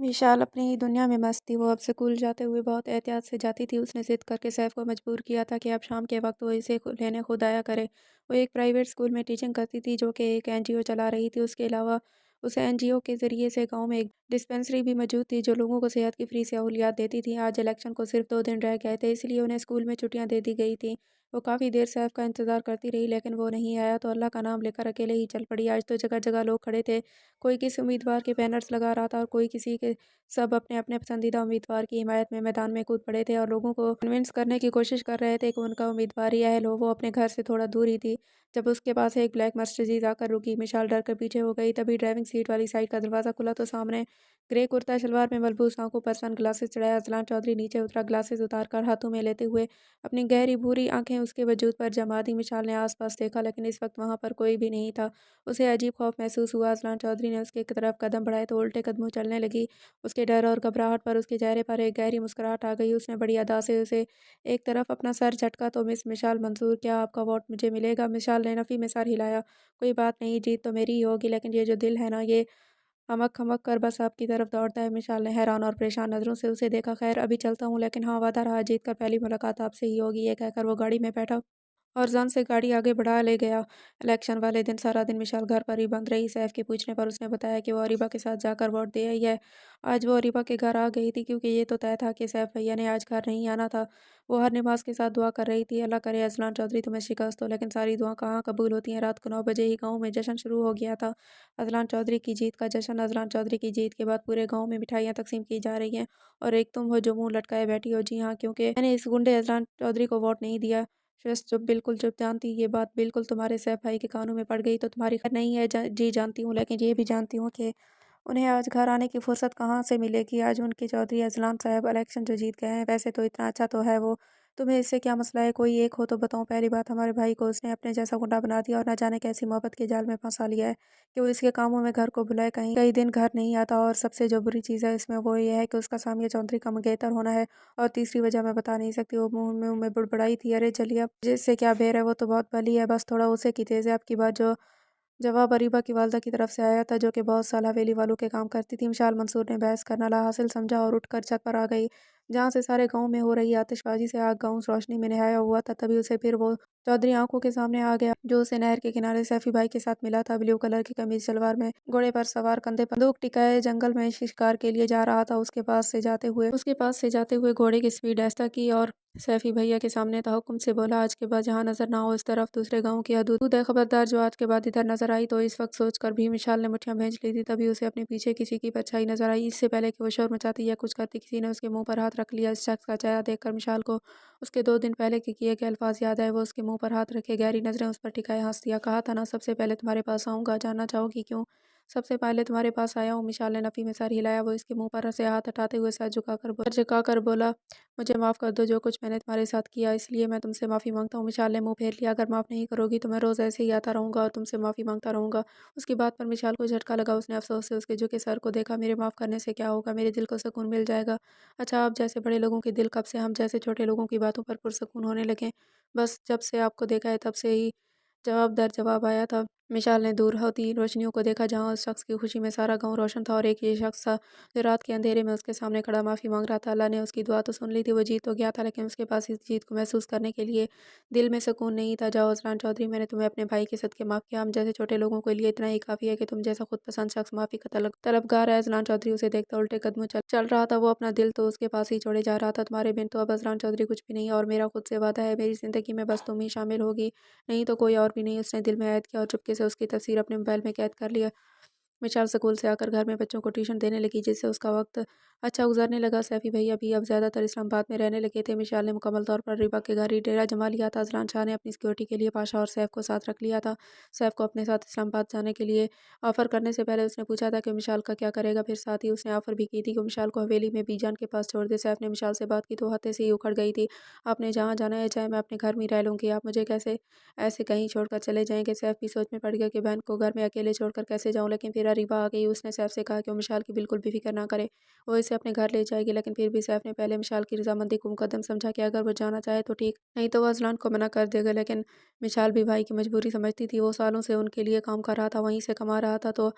विशाल अपनी ही दुनिया में मस्त थी। वो अब स्कूल जाते हुए बहुत एहतियात से जाती थी। उसने ज़िद करके सैफ को मजबूर किया था कि अब शाम के वक्त वो इसे लेने खुद आया करे। वो एक प्राइवेट स्कूल में टीचिंग करती थी जो कि एक एनजीओ चला रही थी। उसके अलावा उस एनजीओ के ज़रिए से गांव में एक डिस्पेंसरी भी मौजूद थी जो लोगों को सेहत की फ्री सहूलियात देती थी। आज इलेक्शन को सिर्फ 2 दिन रह गए थे, इसलिए उन्हें स्कूल में छुट्टियां दे दी गई थी। वो काफ़ी देर सैफ का इंतज़ार करती रही, लेकिन वो नहीं आया तो अल्लाह का नाम लेकर अकेले ही चल पड़ी। आज तो जगह जगह लोग खड़े थे। कोई किसी उम्मीदवार के बैनर्स लगा रहा था और कोई किसी के। सब अपने-अपने पसंदीदा उम्मीदवार की हिमायत में मैदान में कूद पड़े थे और लोगों को कन्विंस करने की कोशिश कर रहे थे कि उनका उम्मीदवार ही अहल हो। वो अपने घर से थोड़ा दूर ही थी। जब उसके पास एक ब्लैक मर्सिडीज आकर रुकी, विशाल डर कर पीछे हो गई। तभी ड्राइविंग सीट वाली साइड का दरवाज़ा खुला तो सामने ग्रे कुर्ता शलवार में मलबूस आंखों पर सन ग्लासेस चढ़ाया अज़लान चौधरी नीचे उतरा। ग्लासेस उतारकर हाथों में लेते हुए अपनी गहरी भूरी आंखें उसके वजूद पर जमा दी। विशाल ने आस-पास देखा, लेकिन इस वक्त वहां पर कोई भी नहीं था। उसे अजीब खौफ महसूस हुआ। अज़लान चौधरी ने उसके तरफ कदम बढ़ाए तो उल्टे कदमों चलने लगी। उसके डर और घबराहट पर उसके चेहरे पर एक गहरी मुस्कुराहट आ गई। उसने बड़ी अदा से उसे एक तरफ अपना सर झटका तो मिस मिशाल मंसूर, क्या आपका वोट मुझे मिलेगा? मिशाल ने नफ़ी में सर हिलाया। कोई बात नहीं, जीत तो मेरी ही होगी, लेकिन ये जो दिल है ना, ये हमक-हमक कर बस आपकी तरफ दौड़ता है। मिशाल ने हैरान और परेशान नज़रों से उसे देखा। खैर अभी चलता हूँ, लेकिन हाँ, वादा रहा जीत कर पहली मुलाकात आपसे ही होगी। ये कहकर वो गाड़ी में बैठा और जान से गाड़ी आगे बढ़ा ले गया। इलेक्शन वाले दिन सारा दिन विशाल घर पर ही बंद रही। सैफ के पूछने पर उसने बताया कि वो अरीबा के साथ जाकर वोट दे आई है। आज वो अरीबा के घर आ गई थी क्योंकि ये तो तय था कि सैफ भैया ने आज घर नहीं आना था। वो हर नमाज के साथ दुआ कर रही थी, अल्लाह करे अजलान चौधरी तुम्हें शिकस्त हो, लेकिन सारी दुआ कहाँ कबूल होती हैं। रात को 9 बजे ही गाँव में जश्न शुरू हो गया था। अजलान चौधरी की जीत का जश्न। अजलान चौधरी की जीत के बाद पूरे गाँव में मिठाइयाँ तकसीम की जा रही हैं और एक तुम हो जो मुँह लटकाए बैठी हो। जी हाँ, क्योंकि मैंने इस गुंडे अजलान चौधरी को वोट नहीं दिया। शस चुप, बिल्कुल चुप। जानती ये बात बिल्कुल तुम्हारे सैफ भाई के कानों में पड़ गई तो तुम्हारी खैर नहीं है। जी जानती हूँ, लेकिन ये भी जानती हूँ कि उन्हें आज घर आने की फुर्सत कहाँ से मिलेगी। आज उनके चौधरी अजलान साहब इलेक्शन जो जीत गए हैं, वैसे तो इतना अच्छा तो है वो। तुम्हें इससे क्या मसला है? कोई एक हो तो बताओ। पहली बात, हमारे भाई को उसने अपने जैसा गुंडा बना दिया और न जाने कैसी मोहब्बत के जाल में फंसा लिया है कि वो इसके कामों में घर को बुलाए, कहीं कई दिन घर नहीं आता। और सबसे जो बुरी चीज़ है इसमें वो ये है कि उसका सामिया चौधरी का मंगेतर होना है। और तीसरी वजह मैं बता नहीं सकती, वो मुँह में बुड़बुड़ाई थी। अरे चलिए, अब जिससे क्या बेर है, वो तो बहुत भली है, बस थोड़ा उसे की तेज़ है। आपकी बात जो जवाब अरीबा की वालदा की तरफ से आया था, जो कि बहुत साल हवेली वालों के काम करती थी। विशाल मंसूर ने बहस करना लाहासिल समझा और उठकर छत पर आ गई, जहाँ से सारे गांव में हो रही आतिशबाजी से आग गांव रोशनी में नहाया हुआ था। तभी उसे फिर वो चौधरी आंखों के सामने आ गया जो उसे नहर के किनारे सैफी भाई के साथ मिला था। ब्लू कलर की कमीज सलवार में, घोड़े पर सवार, कंधे पर बंदूक टिकाए, जंगल में शिकार के लिए जा रहा था। उसके पास से जाते हुए घोड़े की स्पीड ऐसा की और सैफी भैया के सामने तहकुम से बोला, आज के बाद जहाँ नजर ना हो इस तरफ दूसरे गांव की हदूद है, खबरदार जो आज के बाद इधर नजर आई तो। इस वक्त सोचकर भी विशाल ने मुठ्ठियां भींच ली थी। तभी उसे अपने पीछे किसी की परछाई नजर आई। इससे पहले कि वो शोर मचाती या कुछ करती, किसी ने उसके मुंह पर हाथ रख लिया। इस शख्स का चेहरा देखकर विशाल को उसके 2 दिन पहले के किए गए अल्फाज याद आए। वो उसके मुंह पर हाथ रखे गहरी नजरें उस पर टिकाए हंस दिया। कहा था ना सबसे पहले तुम्हारे पास आऊंगा, जानना चाहोगी क्यों? सबसे पहले तुम्हारे पास आया हूँ। विशाल ने नफी में सर हिलाया। वो इसके मुंह पर से हाथ हटाते हुए सर झुकाकर बोला, मुझे माफ़ कर दो, जो कुछ मैंने तुम्हारे साथ किया इसलिए मैं तुमसे माफ़ी मांगता हूँ। विशाल ने मुंह फेर लिया, अगर माफ़ नहीं करोगी तो मैं रोज़ ऐसे ही आता रहूँगा और तुमसे माफ़ी मांगता रहूँगा। उसकी बात पर विशाल को झटका लगा। उसने अफसोस से उसके झुके सर को देखा। मेरे माफ़ करने से क्या होगा? मेरे दिल को सुकून मिल जाएगा। अच्छा, आप जैसे बड़े लोगों के दिल कब से हम जैसे छोटे लोगों की बातों पर पुरसुकून होने लगे? बस जब से आपको देखा है तब से ही, जवाब दर जवाब आया था। मिशाल ने दूर होती रोशनियों को देखा, जहाँ उस शख्स की खुशी में सारा गांव रोशन था और एक ये शख्स था जो रात के अंधेरे में उसके सामने खड़ा माफ़ी मांग रहा था। अल्लाह ने उसकी दुआ तो सुन ली थी, वो जीत तो गया था, लेकिन उसके पास इस जीत को महसूस करने के लिए दिल में सुकून नहीं था। जाओ अजलान चौधरी, मैंने तुम्हें अपने भाई के सदके माफ़ किया। हम जैसे छोटे लोगों के लिए इतना ही काफ़ी है कि तुम जैसा खुद पसंद शख्स माफ़ी का तलबगार है। अजलान चौधरी उसे देखता उल्टे कदमों चल रहा था। वो अपना दिल तो उसके पास ही छोड़े जा रहा था। तुम्हारे बिन तो अब अजलान चौधरी कुछ भी नहीं है और मेरा खुद से वादा है, मेरी ज़िंदगी में बस तुम ही शामिल होगी, नहीं तो कोई और भी नहीं। उसने दिल में ऐद किया और चुपके से उसकी तस्वीर अपने मोबाइल में कैद कर लिया। विशाल स्कूल से आकर घर में बच्चों को ट्यूशन देने लगी, जिससे उसका वक्त अच्छा गुजरने लगा। सैफी भैया भी अब ज़्यादातर इस्लामाबाद में रहने लगे थे। विशाल ने मुकम्मल तौर पर रीबा के घर ही डेरा जमा लिया था। अजलान शाह ने अपनी सिक्योरिटी के लिए पाशा और सैफ को साथ रख लिया था। सैफ को अपने साथ इस्लामाबाद जाने के लिए ऑफ़र करने से पहले उसने पूछा था कि विशाल का क्या करेगा। फिर साथ ही उसने ऑफ़र भी की थी कि विशाल को हवेली में बीजान के पास छोड़ दे। सैफ ने विशाल से बात की तो हाथे से ही उखड़ गई थी। आपने जहाँ जाना है चाहे मैं अपने घर में ही रह लूँगी, आप मुझे कैसे ऐसे कहीं छोड़कर चले जाएंगे? सैफ भी सोच में पड़ गया कि बहन को घर में अकेले छोड़कर कैसे जाऊं, लेकिन फिर अरीबा आ गई। उसने सैफ से कहा कि वो विशाल की बिल्कुल भी फिक्र ना करे, वो इसे अपने घर ले जाएगी। लेकिन फिर भी सैफ ने पहले विशाल की रजामंदी को मुकदम समझा कि अगर वो जाना चाहे तो ठीक, नहीं तो वो अजलान को मना कर देगा। लेकिन विशाल भी भाई की मजबूरी समझती थी। वो सालों से उनके लिए काम कर रहा था, वहीं से कमा रहा था, तो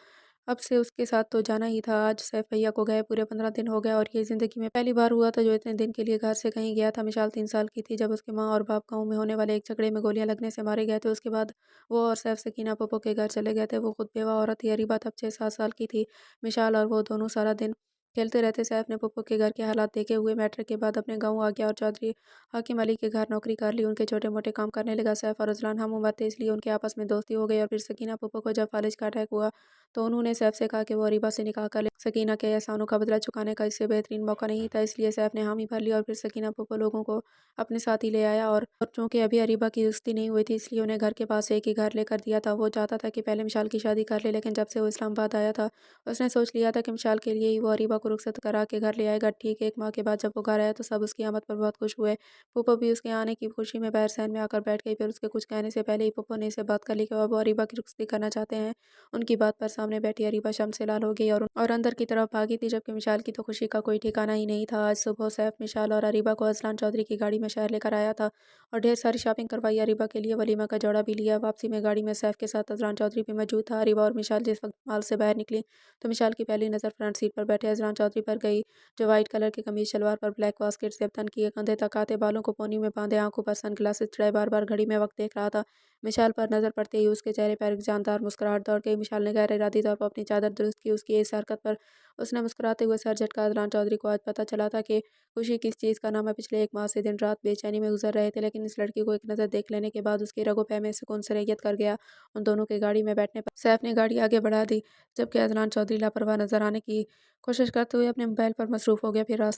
अब से उसके साथ तो जाना ही था। आज सैफ भैया को गए पूरे 15 दिन हो गए और ये ज़िंदगी में पहली बार हुआ था जो इतने दिन के लिए घर से कहीं गया था। मिशाल 3 साल की थी जब उसके माँ और बाप गाँव में होने वाले एक झगड़े में गोलियाँ लगने से मारे गए थे। उसके बाद वो और सैफ सकीना फूफो के घर चले गए थे। वो खुद बेवा औरत थी। अरीबा तब 6-7 साल की थी। मिशाल और वो दोनों सारा दिन खेलते रहते। सैफ ने फूफो के घर के हालात देखे हुए मैट्रिक के बाद अपने गाँव आ गया और चौधरी हाकिम अली के घर नौकरी कर ली। उनके छोटे-मोटे काम करने लगा। सैफ और अजलान हम उम्र थे इसलिए उनके आपस में दोस्ती हो गई और फिर सकीना फूफो को जब फालिज का अटैक हुआ तो उन्होंने सैफ से कहा कि वो अरीबा से निकाह कर ले। सकीना के एहसानों का बदला चुकाने का इससे बेहतरीन मौका नहीं था, इसलिए सैफ ने हामी भर ली और फिर सकीना फूफो लोगों को अपने साथ ही ले आया। और चूंकि अभी अरीबा की दोस्ती नहीं हुई थी इसलिए उन्हें घर के पास एक ही घर लेकर दिया था। वो चाहता था कि पहले मिशाल की शादी कर ले, लेकिन जब से वो इस्लामाबाद आया था उसने सोच लिया था कि मिशाल के लिए ही वो अरीबा को रुखसत करा के घर ले आएगा। ठीक 1 माह के बाद जब वो घर आया तो सब उसकी आमद पर बहुत खुश हुए। फूफो भी उसके आने की खुशी में बैर सहन में आकर बैठ गई। फिर उसके कुछ कहने से पहले ही फूफो ने इसे बात कर ली कि अब वो अरीबा की रुखसती करना चाहते हैं। उनकी बात पर सामने बैठी अरीबा शर्म लाल हो गई और अंदर की तरफ भागी थी, जबकि मिशाल की तो खुशी का कोई ठिकाना ही नहीं था। आज सुबह सैफ, मिशाल और अरीबा को अजलान चौधरी की गाड़ी में शहर लेकर आया था और ढेर सारी शॉपिंग करवाई। अरीबा के लिए वलीमा का जोड़ा भी लिया। वापसी में गाड़ी में सैफ के साथ अजलान चौधरी भी मौजूद था। अरीबा और मिशाल जिस वक्त माल से बाहर निकली तो मिशाल की पहली नज़र फ्रंट सीट पर बैठे अजलान चौधरी पर गई, जो वाइट कलर की कमीज शलवार पर ब्लैक बास्केट से तन किए, कंधे तक आते बालों को पोनी में बांधे, आंखों पर सन ग्लासेस चढ़ाए, बार बार घड़ी में वक्त देख रहा था। मिशाल पर नजर पड़ते ही उसके चेहरे पर एक जानदार मुस्कुराहट दौड़ गई। मिशाल ने गैर इरादी तौर पर अपनी चादर दुरुस्त की। उसकी इस हरकत पर उसने मुस्कुराते हुए सर झटका। अदनान चौधरी को आज पता चला था कि खुशी किस चीज़ का नाम है। पिछले 1 माह से दिन रात बेचैनी में गुजर रहे थे, लेकिन इस लड़की को एक नज़र देख लेने के बाद उसके रगो-पै में सुकून सरैयत कर गया। उन दोनों के गाड़ी में बैठने पर सैफ ने गाड़ी आगे बढ़ा दी, जबकि अदनान चौधरी लापरवाह नजर आने की कोशिश करते हुए अपने मोबाइल पर मसरूफ़ हो गया। फिर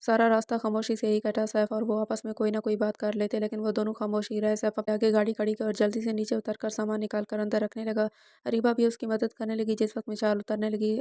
सारा रास्ता खामोशी से ही कटा। सैफ और वो आपस में कोई ना कोई बात कर लेते, लेकिन वो दोनों खामोश ही रहे। सैफ अपने आगे गाड़ी खड़ी कर और जल्दी से नीचे उतरकर सामान निकाल कर अंदर रखने लगा। अरीबा भी उसकी मदद करने लगी। जिस वक्त मिशाल उतरने लगी,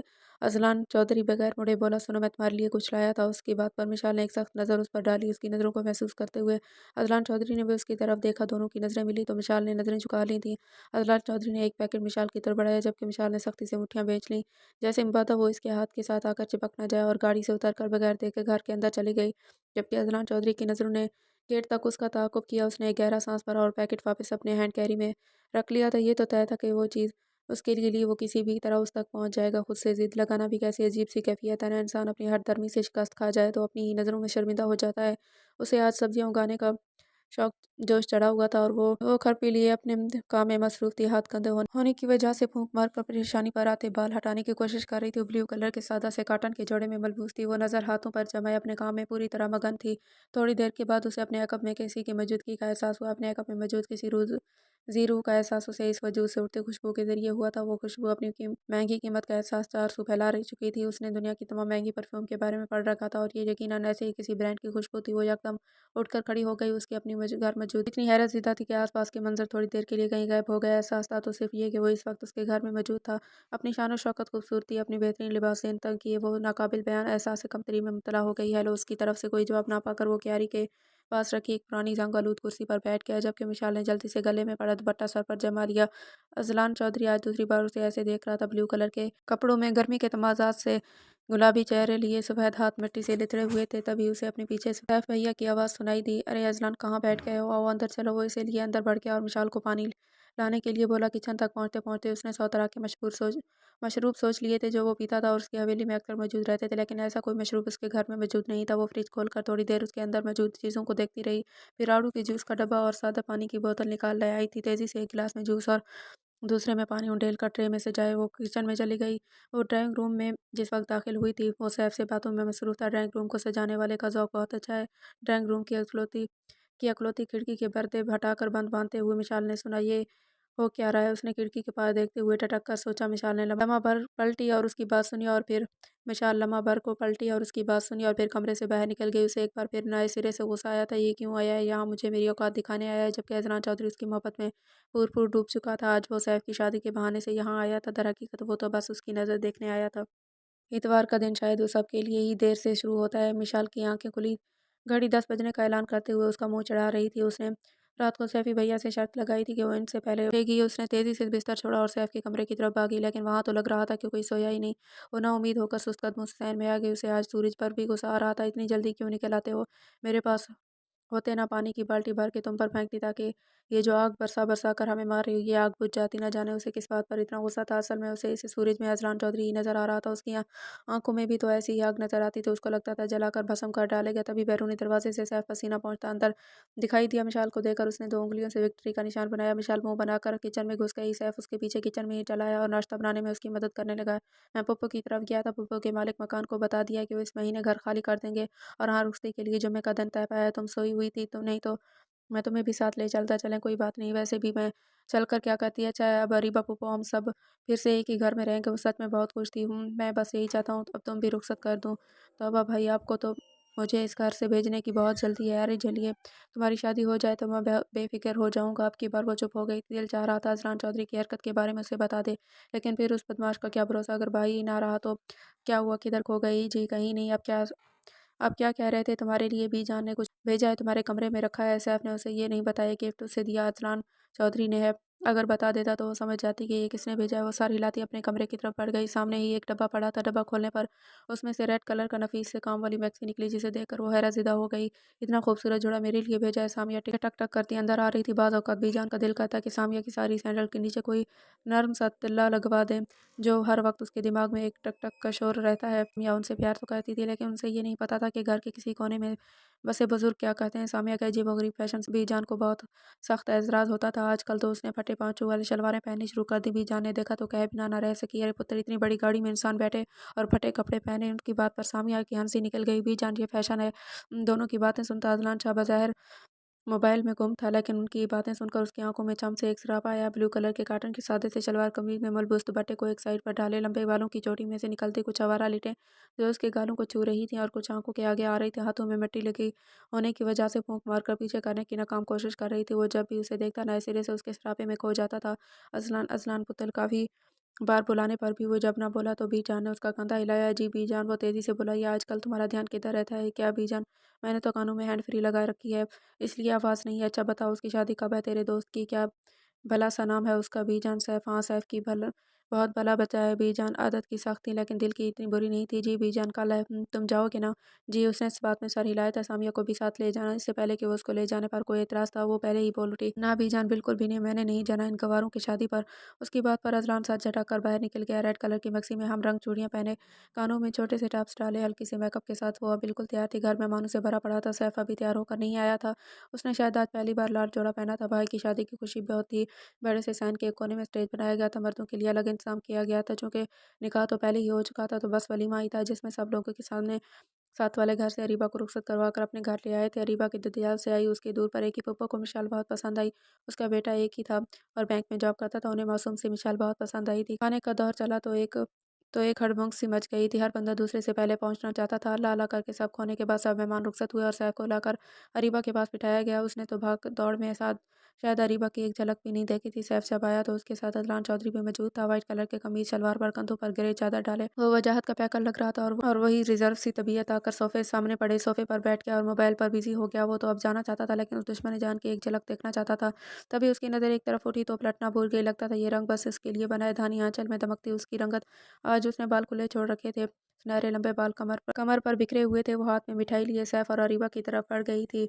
अजलान चौधरी बगैर मुड़े बोला, सुनो, मैं तुम्हारे लिए कुछ लाया था। उसकी बात पर मिशाल ने एक सख्त नज़र उस पर डाली। उसकी नज़रों को महसूस करते हुए अजलान चौधरी ने भी उसकी तरफ देखा। दोनों की नज़रें मिली तो मिशाल ने नज़रें झुका ली थी। अजलान चौधरी ने एक पैकेट मिशाल की तरफ बढ़ाया, जबकि मिशाल ने सख्ती से मुठ्ठियां बेच लीं, जैसे मुबादा वो इसके हाथ के साथ आकर चिपक न जाए, और गाड़ी से उतरकर बगैर देखे घर के अंदर चली गई। जबकि अजलान चौधरी की नज़रों ने गेट तक उसका ताक़ुब किया। उसने एक गहरा सांस भरा और पैकेट वापस अपने हैंड कैरी में रख लिया था। ये तो तय था कि वो चीज़ उसके लिए वो किसी भी तरह उस तक पहुँच जाएगा। खुद से ज़िद लगाना भी कैसी अजीब-सी कैफ़ियत है ना। इंसान अपनी हठधर्मी से शिकस्त खा जाए तो अपनी ही नज़रों में शर्मिंदा हो जाता है। उसे आज सब्जियाँ उगाने का शौक जोश चढ़ा हुआ था और वो खरपी लिए अपने काम में मसरूफ़ थी। हाथ कंधे होने की वजह से फूंक मार कर परेशानी पर आते बाल हटाने की कोशिश कर रही थी। ब्लू कलर के सादा से कॉटन के जोड़े में मलबूस थी। वो नज़र हाथों पर जमाए अपने काम में पूरी तरह मगन थी। थोड़ी देर के बाद उसे अपने अकब में किसी की मौजूदगी का एहसास हुआ। अपने अकब में मौजूद किसी ज़ीरू का एहसास उसे इस वजूद से उठती खुशबू के ज़रिए हुआ था। वो खुशबू अपनी महंगी कीमत का एहसास चार सू फैला रही चुकी थी। उसने दुनिया की तमाम महंगी परफ्यूम के बारे में पढ़ रखा था और ये यकीनन ऐसे ही किसी ब्रांड की खुशबू थी। वो यकदम उठकर खड़ी हो गई। उसकी अपनी घर मौजूद इतनी हैरत ज़दा थी कि आसपास के मंजर थोड़ी देर के लिए कहीं गायब हो गया। एहसास था तो सिर्फ ये कि वो इस वक्त उसके घर में मौजूद था। अपनी शान और शौकत, खूबसूरती, अपनी बेहतरीन लिबास से इन तक किए वो नाकाबिल बयान एहसास कमतरी में मुब्तला हो गई। हेलो, उसकी तरफ से कोई जवाब ना पाकर वो क्यारी के पास रखी एक पुरानी जंग आलूद कुर्सी पर बैठ गया, जबकि मिशाल ने जल्दी से गले में पड़ा दुपट्टा सर पर जमा लिया। अजलान चौधरी आज दूसरी बार उसे ऐसे देख रहा था। ब्लू कलर के कपड़ों में गर्मी के तमाज़ात से गुलाबी चेहरे लिए सफ़ेद हाथ मिट्टी से लिथड़े हुए थे। तभी उसे अपने पीछे से सैफ भैया की आवाज़ सुनाई दी, अरे अजलान, कहाँ बैठ गए हो, आओ अंदर चलो। वो इसे लिए अंदर बढ़ गया और मिशाल को पानी लाने के लिए बोला। किचन तक पहुँचते पहुँचते उसने 100 तरह के मशरूब सोच लिए थे जो वो पीता था और उसकी हवेली में अक्सर मौजूद रहते थे, लेकिन ऐसा कोई मशरूब उसके घर में मौजूद नहीं था। वो फ्रिज खोलकर थोड़ी देर उसके अंदर मौजूद चीज़ों को देखती रही, फिर आड़ू के जूस का डब्बा और सादा पानी की बोतल निकाल ले आई थी। तेज़ी से एक गिलास में जूस और दूसरे में पानी उंडेल कर ट्रे में से जाए वो किचन में चली गई। वो ड्राइंग रूम में जिस वक्त दाखिल हुई थी वो सैफ से बातों में मसरूफ़ था। ड्राइंग रूम को सजाने वाले का ज़ौक़ बहुत अच्छा है। ड्राइंग रूम की अकलौती खिड़की के पर्दे हटाकर बंद बांधते हुए मिशाल ने सुना, ये हो क्या रहा है। उसने खिड़की के पास देखते हुए टटक कर सोचा। मिशाल ने लम्हा भर पलटी और उसकी बात सुनी और फिर मिशाल लम्हा भर को पलटी और उसकी बात सुनी और फिर कमरे से बाहर निकल गई। उसे एक बार फिर नए सिरे से गुस्सा आया था। ये क्यों आया है यहाँ, मुझे मेरी औकात दिखाने आया है, जबकि अजनान चौधरी उसकी मोहब्बत में पूर डूब चुका था। आज वो सैफ की शादी के बहाने से यहाँ आया था। दरहकीकत वो तो बस उसकी नज़र देखने आया था। इतवार का दिन शायद उस सबके लिए ही देर से शुरू होता है। मिशाल की आंखें खुली, घड़ी 10 बजने का ऐलान करते हुए उसका मुंह चढ़ा रही थी। उसने रात को सैफी भैया से शर्त लगाई थी कि वो इनसे पहले उठेगी। उसने तेजी से बिस्तर छोड़ा और सैफ के कमरे की तरफ भागी, लेकिन वहां तो लग रहा था कि कोई सोया ही नहीं। वो ना उम्मीद होकर सुस्त कदमों से सहन में आ गई। उसे आज सूरज पर भी गुस्सा आ रहा था, इतनी जल्दी क्यों निकल आते हो, मेरे पास होते ना पानी की बाल्टी भर के तुम पर फेंकती ताकि ये जो आग बरसा बरसा कर हमें मार रही है, ये आग बुझ जाती, न जाने उसे किस बात पर इतना गुस्सा था। असल में उसे इस सूरज में अजलान चौधरी ही नज़र आ रहा था। उसकी आंखों में भी तो ऐसी ही आग नज़र आती थी। उसको लगता था जलाकर भस्म कर डालेगा। तभी बैरूनी दरवाजे से सैफ पसीना पहुंचता अंदर दिखाई दिया। मिशाल को देखकर उसने 2 उँगलियों से विक्ट्री का निशान बनाया। मिशाल मुँह बनाकर किचन में घुस गई। सैफ उसके पीछे किचन में ही चला आया और नाश्ता बनाने में उसकी मदद करने लगा। मैं पप्पू की तरफ गया था। पप्पू के मालिक मकान को बता दिया कि वो इस महीने घर खाली कर देंगे और हाँ, रुख्सती के लिए जुम्मे का दिन तय पाया है। तुम सोई हुई थी तो नहीं तो मैं तुम्हें भी साथ ले चलता। चलें, कोई बात नहीं, वैसे भी मैं चलकर क्या करती है, चाहे अब अरीबा फूफो हम सब फिर से एक ही घर में रहेंगे। वो सच में बहुत खुश थी। मैं बस यही चाहता हूँ अब तुम भी रुखसत कर दूँ। तो अब भाई आपको तो मुझे इस घर से भेजने की बहुत जल्दी है। अरे चलिए, तुम्हारी शादी हो जाए तो मैं बेफिक्र हो जाऊँगा। अब की बार वो चुप हो गई। दिल चाह रहा था अजलान चौधरी की हरकत के बारे में उसे बता दे, लेकिन फिर उस बदमाश का क्या भरोसा, अगर भाई ही ना रहा तो क्या हुआ, किधर खो गई जी, कहीं नहीं। अब क्या कह रहे थे, तुम्हारे लिए बीजान ने कुछ भेजा है, तुम्हारे कमरे में रखा है। सैफ ने उसे ये नहीं बताया गिफ्ट उसे दिया अदनान चौधरी ने है। अगर बता देता तो वो समझ जाती कि ये किसने भेजा है। वो सर हिलाती अपने कमरे की तरफ बढ़ गई। सामने ही एक डब्बा पड़ा था। डब्बा खोलने पर उसमें से रेड कलर का नफीस से काम वाली मैक्सी निकली, जिसे देखकर वो हैरत ज़िदा हो गई। इतना खूबसूरत जोड़ा मेरे लिए भेजा है। सामिया टिक टक टक करती अंदर आ रही थी। बाज़ औक़ात बीजान का दिल करता कि सामिया की सारी सैंडल के नीचे कोई नर्म सा तिल्ला लगवा दें, जो हर वक्त उसके दिमाग में एक टक टक का शोर रहता है। या उनसे प्यार तो करती थी, लेकिन उनसे ये नहीं पता था कि घर के किसी कोने में बसे बुजुर्ग क्या कहते हैं। सामिया का अजीबोगरीब फैशन से बीजान को बहुत सख्त एतराज़ होता था। आजकल तो उसने फटे पाँचों वाली शलवारें पहननी शुरू कर दी। बीजान ने देखा तो कहे बिना न रह सकी, अरे पुत्र, इतनी बड़ी गाड़ी में इंसान बैठे और फटे कपड़े पहने। उनकी बात पर सामिया की हंसी निकल गई। बीजान, ये फैशन है। दोनों की बातें सुनता अदनान शाह बज़ाहिर मोबाइल में गुम था, लेकिन उनकी बातें सुनकर उसकी आंखों में चम से एक सरापा आया। ब्लू कलर के कॉटन की सादे से सलवार कमीज में मलबूस दुपट्टे को एक साइड पर डाले, लंबे बालों की चोटी में से निकलती कुछ आवारा लिटें जो उसके गालों को छू रही थी और कुछ आंखों के आगे आ रही थी। हाथों में मिट्टी लगी होने की वजह से फूंक मारकर पीछे करने की नाकाम कोशिश कर रही थी। वो जब भी उसे देखता नए सिरे से उसके सरापे में खो जाता था। अजलान अजलान पुतल काफी बार बुलाने पर भी वो जब ना बोला तो बीजान ने उसका कंधा हिलाया। जी बीजान, वो तेजी से बोला, ये आजकल तुम्हारा ध्यान किधर रहता है क्या बीजान? मैंने तो कानों में हैंड फ्री लगा रखी है, इसलिए आवाज़ नहीं है। अच्छा बताओ, उसकी शादी कब है? तेरे दोस्त की क्या भला सा नाम है उसका? बीजान, सैफ। हाँ, सैफ की भला बहुत भला बचा है बीजान। आदत की सख्त थी, लेकिन दिल की इतनी बुरी नहीं थी। जी बीजान, कल है, तुम जाओगे ना? जी। उसने इस बात में सर हिलाया था। सामिया को भी साथ ले जाना। इससे पहले कि वो उसको ले जाने पर कोई एतराज़ था, वो पहले ही बोल उठी, ना बीजान, बिल्कुल भी नहीं, मैंने नहीं जाना इन गंवारों की शादी पर। उसकी बात पर अजलान साथ झटक बाहर निकल गया। रेड कलर की मैक्सी में हम रंग चूड़ियां पहने, कानों में छोटे से टॉप्स डाले, हल्की से मेकअप के साथ वो अब बिल्कुल तैयार थी। घर मेहमानों से भरा पड़ा था। सैफ अभी तैयार होकर नहीं आया था। उसने शायद आज पहली बार लाल जोड़ा पहना था। भाई की शादी की खुशी बहुत थी। बड़े से सहन के एक कोने में स्टेज बनाया गया था। मर्दों के लिए अलग इंतजाम किया गया था, चूँकि निकाह तो पहले ही हो चुका था, तो बस वलीमा ही था, जिसमें सब लोगों के सामने साथ वाले घर से अरीबा को रुखसत करवा कर अपने घर ले आए थे। अरीबा की ददियाल से आई उसकी दूर पर एक ही पुप्पो को मिशाल बहुत पसंद आई। उसका बेटा एक ही था और बैंक में जॉब करता था। उन्हें मासूम सी मिशाल बहुत पसंद आई थी। खाने का दौर चला तो एक हड़बुंक सी मच गई थी। हर बंदा दूसरे से पहले पहुंचना चाहता था। अल्लाह अल्लाह करके सब खोने के बाद सब मेहमान रुखसत हुए और सैफ को लाकर अरीबा के पास बिठाया गया। उसने तो भाग दौड़ में साथ शायद अरीबा की एक झलक भी नहीं देखी थी। सैफ जब आया तो उसके साथ अदनान चौधरी भी मौजूद था। व्हाइट कलर के कमीज शलवार पर कंधों पर गिरे चादर डाले वो वजाहत का पैकर लग रहा था और वही रिजर्व सी तबीयत आकर सोफे सामने पड़े सोफे पर बैठ गया और मोबाइल पर बिजी हो गया। वो तो अब जाना चाहता था, लेकिन उस दुश्मन जान की एक झलक देखना चाहता था। तभी उसकी नज़र एक तरफ उठी तो पलटना भूल गई। लगता था ये रंग बस इसके लिए बना है। धानी आंचल में दमकती उसकी रंगत। आज उसने बाल खुले छोड़ रखे थे। सुनहरे लंबे बाल कमर पर बिखरे हुए थे। वो हाथ में मिठाई लिए सैफ और अरीबा की तरफ बढ़ गई थी,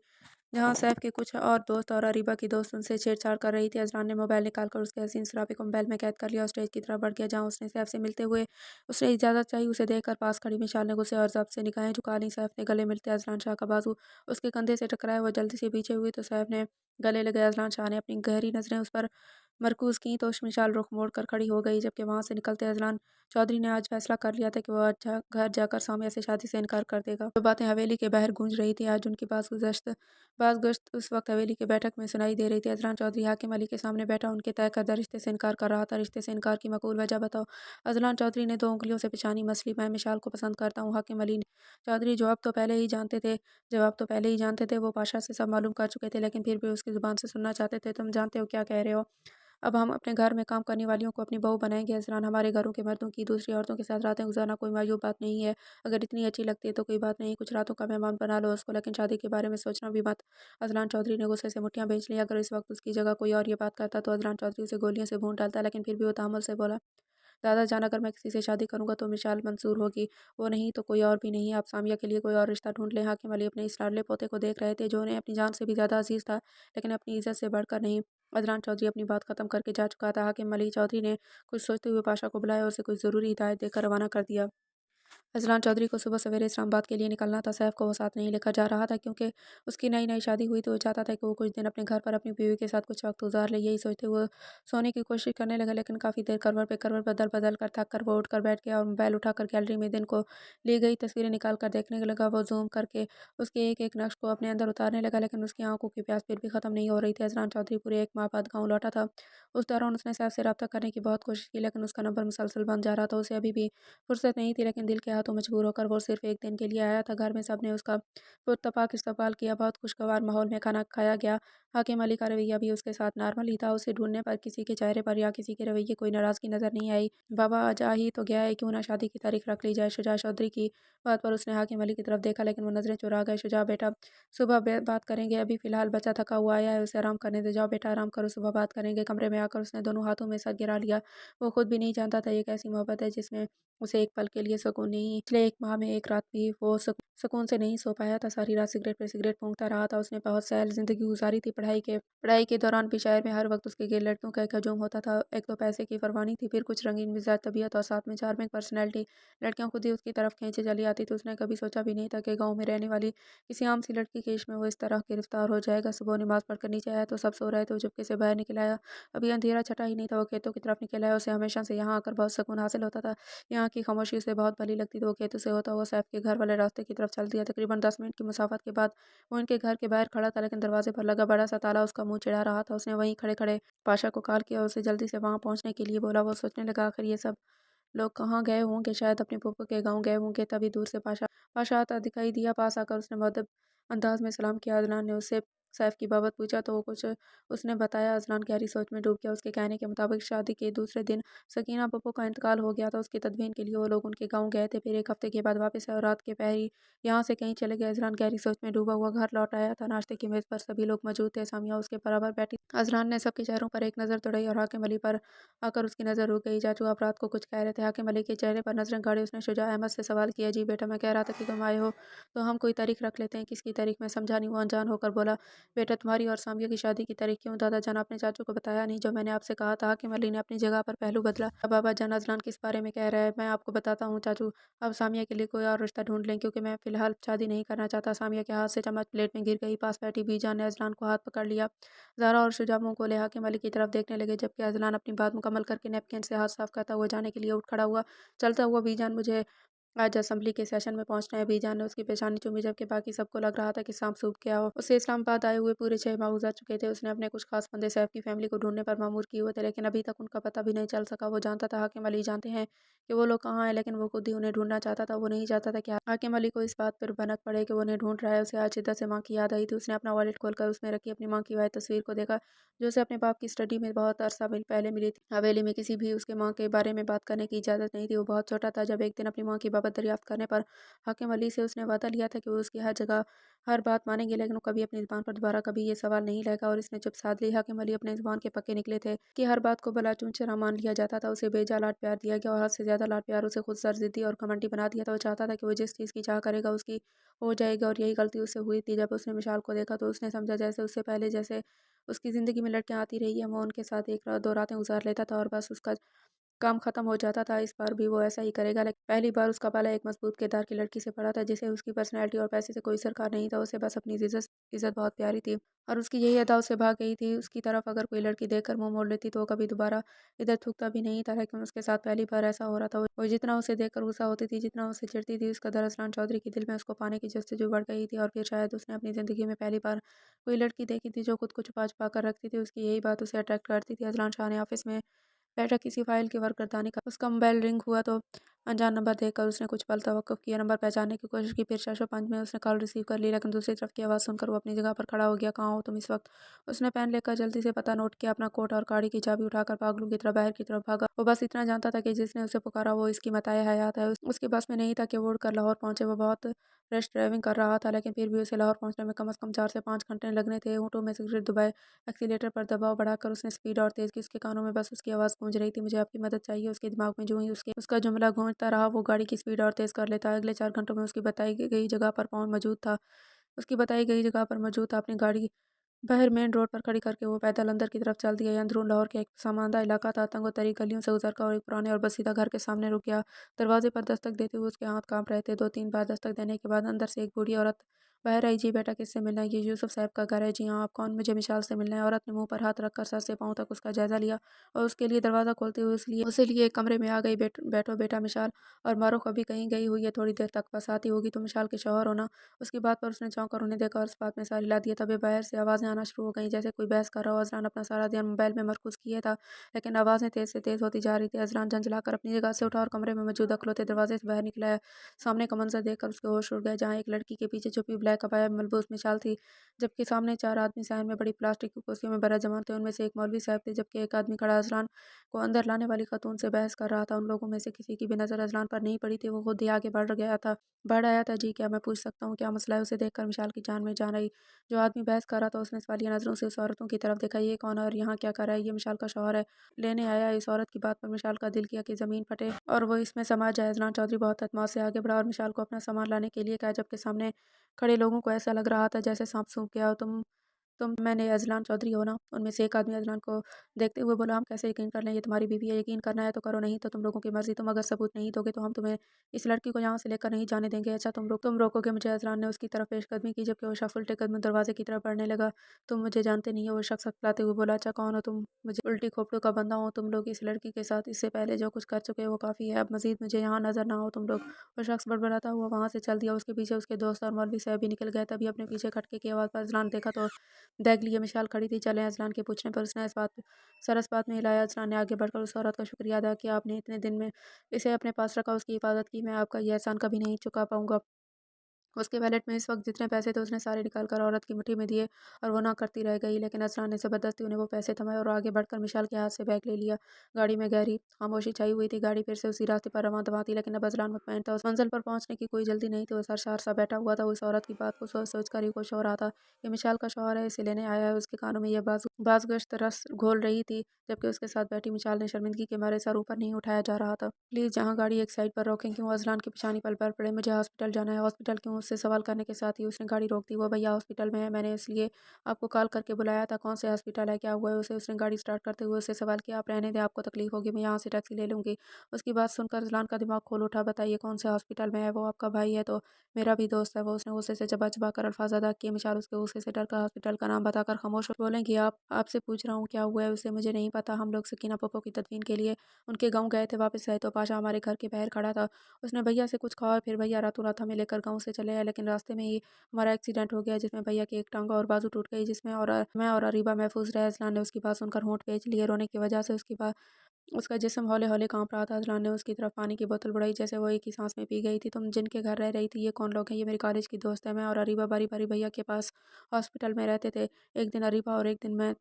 जहाँ सैफ के कुछ और दोस्त और अरीबा की दोस्त उनसे छेड़छाड़ कर रही थी। अजलान ने मोबाइल निकालकर उसके हसीन सरापे को मोबाइल में कैद कर लिया और स्टेज की तरफ बढ़ गया, जहाँ उसने सैफ से मिलते हुए उसने इजाज़त चाहिए। उसे देखकर पास खड़ी मिशाल ने गुस्से और ज़ब्त से निगाहें झुका लीं। सैफ ने गले मिलते अजलान शाह का बाजू उसके कंधे से टकराया। वो जल्दी से पीछे हुई तो सैफ ने गले लगे। अजलान शाह ने अपनी गहरी नज़रें उस पर मरकूज़ की तो मिशाल रुख मोड़ कर खड़ी हो गई। जबकि वहाँ से निकलते अजलान चौधरी ने आज फैसला कर लिया था कि वो आज घर जाकर सामिया से शादी से इनकार कर देगा। जो बातें हवेली के बाहर गूंज रही थी, आज उनकी बाज़गश्त उस वक्त हवेली की बैठक में सुनाई दे रही थी। अजलान चौधरी हाकिम अली के सामने बैठा उनके तय करदा रिश्ते से इनकार कर रहा था। रिश्ते से इनकार की मकबूल वजह बताओ। अजलान चौधरी ने 2 उँगलियों से पेशानी मसली। मैं मिशाल को पसंद करता हूँ। हाकिम अली चौधरी जवाब तो पहले ही जानते थे। वो पाशा से सब मालूम कर चुके थे, लेकिन फिर भी उसकी ज़ुबान से सुनना चाहते थे। तुम जानते हो क्या कह रहे हो? अब हम अपने घर में काम करने वालियों को अपनी बहू बनाएंगे। अजलान, हमारे घरों के मर्दों की दूसरी औरतों के साथ रातें गुजारना कोई मायूब बात नहीं है। अगर इतनी अच्छी लगती है तो कोई बात नहीं, कुछ रातों का मेहमान बना लो उसको, लेकिन शादी के बारे में सोचना भी मत। अजलान चौधरी ने गुस्से से मुठ्ठियां भींच ली। अगर इस वक्त उसकी जगह कोई और ये बात करता तो अजलान चौधरी उसे गोलियों से भून डालता, लेकिन फिर भी वो तहमुल से बोला, दादा जान अगर मैं किसी से शादी करूँगा तो मिसाल मंसूर होगी, वो नहीं तो कोई और भी नहीं। आप सामिया के लिए कोई और रिश्ता ढूँढ लें। हाकिम अली अपने इस लाडले पोते को देख रहे थे जो उन्हें अपनी जान से भी ज़्यादा अज़ीज़ था, लेकिन अपनी इज़्ज़त से बढ़कर नहीं। अदनान चौधरी अपनी बात ख़त्म करके जा चुका था। हाकिम अली चौधरी ने कुछ सोचते हुए पाशा को बुलाया और उसे कुछ ज़रूरी हिदायत देकर रवाना कर दिया। अजलान चौधरी को सुबह सवेरे इस्लामाबाद के लिए निकलना था। सैफ को वो साथ नहीं लेकर जा रहा था क्योंकि उसकी नई-नई शादी हुई तो वो चाहता था कि वो कुछ दिन अपने घर पर अपनी बीवी के साथ कुछ वक़्त गुज़ार ले। यही सोचते हुए सोने की कोशिश करने लगा, लेकिन काफ़ी देर करवट पे करवट बदल-बदल कर थक कर वो उठकर बैठ गया और मोबाइल उठाकर गैलरी में दिन को ली गई तस्वीरें निकाल कर देखने लगा। वो ज़ूम करके उसके एक-एक नक्श को अपने अंदर उतारने लगा, लेकिन उसकी आँखों की प्यास फिर भी ख़त्म नहीं हो रही थी। अजलान चौधरी पूरे 1 माह बाद गाँव लौटा था। उस दौरान उसने सैफ से राब्ता करने की बहुत कोशिश की, लेकिन उसका नंबर मुसलसल बंद जा रहा था। उसे अभी भी फुर्सत नहीं थी, लेकिन दिल के हाथों मजबूर होकर वो सिर्फ 1 दिन के लिए आया था। घर में सबने उसका पुरतपाक इस्तकबाल किया। बहुत खुशगवार माहौल में खाना खाया गया। हाकिम अली का रवैया भी उसके साथ नॉर्मल ही था। उसे ढूँढने पर किसी के चेहरे पर या किसी के रवैये कोई नाराज़गी नज़र नहीं आई। बाबा आज आ ही तो गया है, क्यों ना शादी की तारीख रख ली जाए। शुजा चौधरी की बात पर उसने हाकिम अली की तरफ देखा, लेकिन वो नज़रें चुरा गए। शुजा बेटा, सुबह बात करेंगे, अभी फ़िलहाल बच्चा थका हुआ आया है, उसे आराम करने दो। जाओ बेटा आराम करो, सुबह बात करेंगे। कमरे में आकर उसने दोनों हाथों में सर गिरा लिया। वो खुद भी नहीं जानता था ये कैसी मोहब्बत है जिसमें उसे एक पल के लिए सुकून नहीं। पिछले 1 माह में एक रात भी वो सुकून से नहीं सो पाया था। सारी रात सिगरेट पे सिगरेट फूँकता रहा था। उसने बहुत सैल ज़िंदगी गुज़ारी थी। पढ़ाई के दौरान भी शहर में हर वक़्त उसके गिर्द लड़कियों का एक हजूम होता था। एक तो पैसे की परवाह नहीं थी, फिर कुछ रंगीन मिज़ाज तबीयत और साथ में चार्मिंग पर्सनैलिटी। लड़कियाँ खुद ही उसकी तरफ खींचे चली आती थी। उसने कभी सोचा भी नहीं था कि गाँव में रहने वाली किसी आम सी लड़की के इश्क में वो इस तरह गिरफ़्तार हो जाएगा। सुबह नमाज़ पढ़कर नीचे आया तो सब सो रहे थे। वो चुपके से बाहर निकल आया। अभी अंधेरा छँटा ही नहीं था। वो खेतों की तरफ निकल आया। उसे हमेशा से यहाँ आकर बहुत सुकून हासिल होता था। यहाँ की खामोशी उसे बहुत भली लगती थी। वो खेतों से होता हुआ सैफ के घर वाले रास्ते की तरफ चल दिया। तकरीबन 10 मिनट की मुसाफत के बाद वो इनके घर के बाहर खड़ा था, लेकिन दरवाजे पर लगा बड़ा सा ताला उसका मुँह चिढ़ा रहा था। उसने वहीं खड़े-खड़े पाशा को कॉल किया और उसे जल्दी से वहाँ पहुँचने के लिए बोला। वो सोचने लगा आखिर ये सब लोग कहाँ गए होंगे, शायद अपनी फूफो के गाँव गए होंगे। तभी दूर से पाशा पाशा आता दिखाई दिया। पास आकर उसने मुअद्दब अंदाज में सलाम किया। अदनान ने उससे सैफ की बाबत पूछा तो वो कुछ उसने बताया। अदनान गहरी सोच में डूब गया। उसके कहने के मुताबिक शादी के दूसरे दिन सकीना पप्पो का इंतकाल हो गया था। उसकी तदफीन के लिए वो लोग उनके गाँव गए थे। फिर 1 हफ्ते के बाद वापस आए और रात के पहर ही यहाँ से कहीं चले गए। अजलान गहरी सोच में डूबा हुआ घर लौट आया था। नाश्ते की मेज़ पर सभी लोग मौजूद थे। सामिया उसके बराबर बैठी। अजलान ने सबके चेहरों पर एक नज़र दौड़ाई और हाकिम अली पर आकर उसकी नज़र रुक गई। चाचू आप रात को कुछ कह रहे थे। हाकिम अली के चेहरे पर नज़रें गाड़ी उसने शुजा अहमद से सवाल किया। जी बेटा, मैं कह रहा था कि तुम आए हो तो हम कोई तारीख रख लेते हैं। किसकी तारीख? मैं समझा नहीं। वो अनजान होकर बोला। बेटा तुम्हारी और सामिया की शादी की तारीख क्यों? दादा जान आपने चाचू को बताया नहीं जो मैंने आपसे कहा था? हाकिम अली ने अपनी जगह पर पहलू बदला। अब बाबा जान अजलान किस बारे में कह रहा है? मैं आपको बताता हूँ चाचू, अब सामिया के लिए कोई और रिश्ता ढूंढ लें, क्योंकि मैं फ़िलहाल शादी नहीं करना चाहता। सामिया के हाथ से चम्मच प्लेट में गिर गई। पास बैठी बीजान ने अजलान को हाथ पकड़ लिया। ज़ारा और शुजा मुँह खोले हाकिम अली की तरफ देखने लगे, जबकि अजलान अपनी बात मुकम्मल करके नैपकिन से हाथ साफ करता हुआ जाने के लिए उठ खड़ा हुआ। चलता हुआ बीजान, मुझे आज असेंबली के सेशन में पहुंचना है। बीजान ने उसकी पेशानी चूमी, जबकि बाकी सबको लग रहा था कि सांप सूख गया हो। उसे इस्लामाबाद आए हुए पूरे 6 माह गुजर चुके थे। उसने अपने कुछ खास बंदे सैफ की फैमिली को ढूंढने पर मामूर किए हुए थे, लेकिन अभी तक उनका पता भी नहीं चल सका। वो जानता था हाकिम अली जानते हैं कि वो लोग कहाँ हैं, लेकिन वो खुद ही उन्हें ढूंढना चाहता था। वो नहीं चाहता था कि हाकिम अली को इस बात पर भनक पड़े कि वो उन्हें ढूंढ रहा है। उसे आज शिद्दत से माँ की याद आई थी। उसने अपना वॉलेट खोलकर उसमें रखी अपनी माँ की वाहिद तस्वीर को देखा, जो उसे अपने बाप की स्टडी में बहुत अरसा पहले मिली थी। हवेली में किसी भी उसके माँ के बारे में बात करने की इजाज़त नहीं थी। वो बहुत छोटा था जब एक दिन अपनी माँ की बाबत दरियाफ्त करने पर हाकिम अली से उसने वादा लिया था कि वो उसकी हर जगह हर बात मानेंगे, लेकिन वो कभी अपनी ज़ुबान पर दोबारा कभी ये सवाल नहीं लाएगा। और इसने चुप साध ली। हाकिम अली अपने ज़ुबान के पक्के निकले थे कि हर बात को भला चूंचरा मान लिया जाता था। उसे बेजा लाड प्यार दिया गया और हद से ज़्यादा लाड प्यार उसे खुद सरजिद्दी और घमंडी बना दिया था। वो चाहता था कि वो जिस चीज़ की चाह करेगा उसकी हो जाएगी, और यही गलती उससे हुई थी। जब उसने विशाल को देखा तो उसने समझा जैसे उससे पहले जैसे उसकी ज़िंदगी में लड़कियां आती रही हैं, वो उनके साथ 1 रात 2 रातें गुजार लेता था और बस उसका काम खत्म हो जाता था। इस बार भी वो ऐसा ही करेगा, लेकिन पहली बार उसका पाला एक मजबूत किरदार की लड़की से पड़ा था, जिसे उसकी पर्सनैलिटी और पैसे से कोई सरकार नहीं था। उसे बस अपनी इज़्ज़त इज़्ज़त बहुत प्यारी थी और उसकी यही अदा उससे भाग गई थी। उसकी तरफ अगर कोई लड़की देखकर मुँह मोड़ लेती तो वो कभी दोबारा इधर थूकता भी नहीं था, लेकिन उसके साथ पहली बार ऐसा हो रहा था। वो जितना उसे देखकर गुस्सा होती थी, जितना उसे चिढ़ती थी, उसका दर अरसलान चौधरी के दिल में उसको पाने की जस्तजू बढ़ गई थी। और फिर शायद उसने अपनी ज़िंदगी में पहली बार कोई लड़की देखी थी जो खुद को छुपा-छुपा कर रखती थी। उसकी यही बात उसे अट्रैक्ट करती थी। अजलान शाह ने ऑफ़िस में बैठा किसी फ़ाइल की वर्क गर्दानी का उसका मोबाइल रिंग हुआ तो अनजान नंबर देखकर उसने कुछ पल तवक्कुफ़ किया, नंबर पहचानने की कोशिश की, फिर 605 में उसने कॉल रिसीव कर ली, लेकिन दूसरी तरफ की आवाज़ सुनकर वो अपनी जगह पर खड़ा हो गया। "कहाँ हो तुम इस वक़्त?" उसने पेन लेकर जल्दी से पता नोट किया, अपना कोट और गाड़ी की चाबी उठाकर पागलों की तरह बाहर की तरफ भागा। वो बस इतना जानता था कि जिसने उसे पुकारा वो इसकी मताए हयात है। उसके बस में नहीं था कि वो उड़कर लाहौर पहुँचे। वो बहुत रश ड्राइविंग कर रहा था, लेकिन फिर भी उसे लाहौर पहुँचने में कम से कम 4 से 5 घंटे लगने थे। होंठों में सिगरेट दबाए एक्सीलेटर पर दबाव बढ़ाकर उसने स्पीड और तेज़ की। उसके कानों में बस उसकी आवाज़ गूंज रही थी, "मुझे आपकी मदद चाहिए।" उसके दिमाग में यूं ही उसका जुमला गूंजता रहा, वो गाड़ी की स्पीड और तेज़ कर लेता। अगले 4 घंटों में उसकी बताई गई जगह पर मौजूद था। अपनी गाड़ी बाहर मेन रोड पर खड़ी करके वो पैदल अंदर की तरफ चल दिया। ये अंदरून लाहौर का एक शर्मांदा इलाका था। तंग तरी गलियों से गुजर कर और एक पुराने और बसीदा घर के सामने रुक गया। दरवाजे पर दस्तक देते हुए उसके हाथ कांप रहे थे। 2-3 बार दस्तक देने के बाद अंदर से एक बूढ़ी औरत बाहर आई। "जी बेटा, किससे मिलना है?" "ये यूसुफ साहब का घर है।" "जी हाँ, आप कौन?" "मुझे मिशाल से मिलना है।" औरत ने मुंह पर हाथ रखकर सर से पांव तक उसका जायजा लिया और उसके लिए दरवाज़ा खोलते हुए उसे लिए एक कमरे में आ गई। बैठो बेटा मिशाल, और मारूफ अभी कहीं गई हुई है, थोड़ी देर तक बस आती होगी। "तुम मिशाल के शौहर हो ना?" उसकी बात पर उसने चौंक कर उन्हें देखा और इस बात में सार हिला दिया। तभी बाहर से आवाज़ें आना शुरू हो गईं, जैसे कोई बहस कर रहा हो। अज़लान अपना सारा ध्यान मोबाइल में मरकूज़ किए था, लेकिन आवाज़ें तेज़ से तेज़ होती जा रही थी। अज़लान झंझलाकर अपनी जगह से उठा और कमरे में मौजूद अखलौते दरवाज़े से बाहर निकला। सामने का मंज़र देखकर उसके होश उड़ गए, जहाँ एक लड़की के पीछे छुपी ब्लैक अबाया में मलबूस मिशाल थी, जबकि सामने 4 आदमी साइन में बड़ी प्लास्टिक की कुर्सियों में बराजमान थे। उनमें से एक मौलवी साहब थे, जबकि एक आदमी खड़ा अज़लान को अंदर लाने वाली खातून से बहस कर रहा था। उन लोगों में से किसी की भी नज़र अज़लान पर नहीं पड़ी थी। वो खुद ही आगे बढ़ आया था। "जी, क्या मैं पूछ सकता हूँ, क्या मसला है?" उसे देखकर मिशाल की जान में जान आई। जो आदमी बहस कर रहा था उसने सवालिया नज़रों से उस औरतों की तरफ देखा। "ये कौन है और यहाँ क्या कर रहा है?" "ये मिशाल का शौहर है, लेने आया है।" इस औरत की बात पर मिशाल का दिल किया कि ज़मीन फटे और वो इसमें समा जाए। अज़लान चौधरी बहुत एतमाद से आगे बढ़ा और मिशाल को अपना सामान लाने के लिए कहा, जबकि सामने खड़े लोगों को ऐसा लग रहा था जैसे सांप सूंघ गया हो। तुम मैंने अज़लान चौधरी हो ना?" उनमें से एक आदमी अज़लान को देखते हुए बोला, "हम कैसे यकीन कर लें, ये तुम्हारी बीवी है। यकीन करना है तो करो, नहीं तो तुम लोगों की मर्ज़ी। तुम अगर सबूत नहीं दोगे तो हम तुम्हें इस लड़की को यहाँ से लेकर नहीं जाने देंगे।" "अच्छा, तुम रोकोगे मुझे?" अज़लान ने उसकी तरफ पेशकदमी की, जबकि वो शख्स उल्टे कदम दरवाजे की तरफ बढ़ने लगा। "तुम मुझे जानते नहीं हो?" वो शख्स हकलाते हुए बोला। "अच्छा, कौन हो तुम?" "मुझे उल्टी खोपड़ों का बंदा हो। तुम लोग इस लड़की के साथ इससे पहले जो कुछ कर चुके हो वो काफ़ी है। अब मज़ीद मुझे यहाँ नज़र ना हो तुम लोग।" वो शख्स बड़बड़ाता हुआ वहाँ से चल दिया। उसके पीछे उसके दोस्त और मौलवी साहब भी निकल गए। तभी अपने पीछे खटके की आवाज़ पर अज़लान देखा तो देख लिए मिशाल खड़ी थी। "चलें?" अज़लान के पूछने पर उसने सरस बात में हिलाया। अज़लान ने आगे बढ़कर उस औरत का शुक्रिया अदा किया, "आपने इतने दिन में इसे अपने पास रखा, उसकी हिफाज़त की। मैं आपका ये एहसान कभी नहीं चुका पाऊँगा।" उसके वॉलेट में इस वक़्त जितने पैसे थे उसने सारे निकाल कर औरत की मुट्ठी में दिए और वो ना करती रह गई, लेकिन अज़लान ने ज़बरदस्ती उन्हें वो पैसे थमाए और आगे बढ़कर मिशाल के हाथ से बैग ले लिया। गाड़ी में गहरी खामोशी छाई हुई थी। गाड़ी फिर से उसी रास्ते पर रवां-दवां थी, लेकिन अब अज़लान मुतमईन था। उस मंज़िल पर पहुँचने की कोई जल्दी नहीं थी। वो सरशार-सा बैठा हुआ था। वो इस औरत की बात को सोच-सोच कर ही खुश हो रहा था। ये मिशाल का शौहर है, इसे लेने आया है। उसके कानों में ये बाज़गश्त रस घोल रही थी, जबकि उसके साथ बैठी मिशाल ने शर्मिंदगी के मारे सर ऊपर नहीं उठाया जा रहा था। "प्लीज़, जहाँ गाड़ी एक साइड पर रोकें।" "क्यों?" अज़लान की पेशानी पल पड़े। "मुझे हॉस्पिटल जाना है।" "हॉस्पिटल क्यों?" उससे सवाल करने के साथ ही उसने गाड़ी रोक दी। "वो भैया हॉस्पिटल में है, मैंने इसलिए आपको कॉल करके बुलाया था।" "कौन से हॉस्पिटल है? क्या हुआ है उसे?" उसने गाड़ी स्टार्ट करते हुए उससे सवाल किया। "आप रहने दें, आपको तकलीफ़ होगी, मैं यहाँ से टैक्सी ले लूँगी।" उसकी बात सुनकर अज़लान का दिमाग खोल उठा। "बताइए कौन से हॉस्पिटल में है? वो आपका भाई है तो मेरा भी दोस्त है वो।" उसने गुस्से से चबा-चबा कर अल्फ़ाज़ अदा किए। मिशाल उसके गुस्से से डरकर हॉस्पिटल का नाम बताकर खामोश हो बोलेंगी, आपसे पूछ रहा हूँ क्या हुआ है उसे?" "मुझे नहीं पता, हम लोग सकीना पप्पो की तदफ़ीन के लिए उनके गाँव गए थे, वापस आए तो पाशा हमारे घर के बाहर खड़ा था। उसने भैया से कुछ कहा और फिर भैया रातों-रात हमें लेकर गाँव से चले आए, लेकिन रास्ते में ही हमारा एक्सीडेंट हो गया, जिसमें भैया की एक टाँग और बाजू टूट गई, जिसमें और मैं और अरीबा महफूज़ रहे।" अज़लान ने उसकी बात सुनकर होंठ खींच लिए। रोने की वजह से उसका जिस्म हौले-हौले काँप रहा था। अज़लान ने उसकी तरफ पानी की बोतल बढ़ाई, जैसे वो एक ही सांस में पी गई थी। "तुम जिनके घर रह रही थी, ये कौन लोग हैं?" "ये मेरी कॉलेज की दोस्त है। मैं और अरीबा बारी-बारी भैया के पास हॉस्पिटल में रहते थे। एक दिन अरीबा और एक दिन मैं,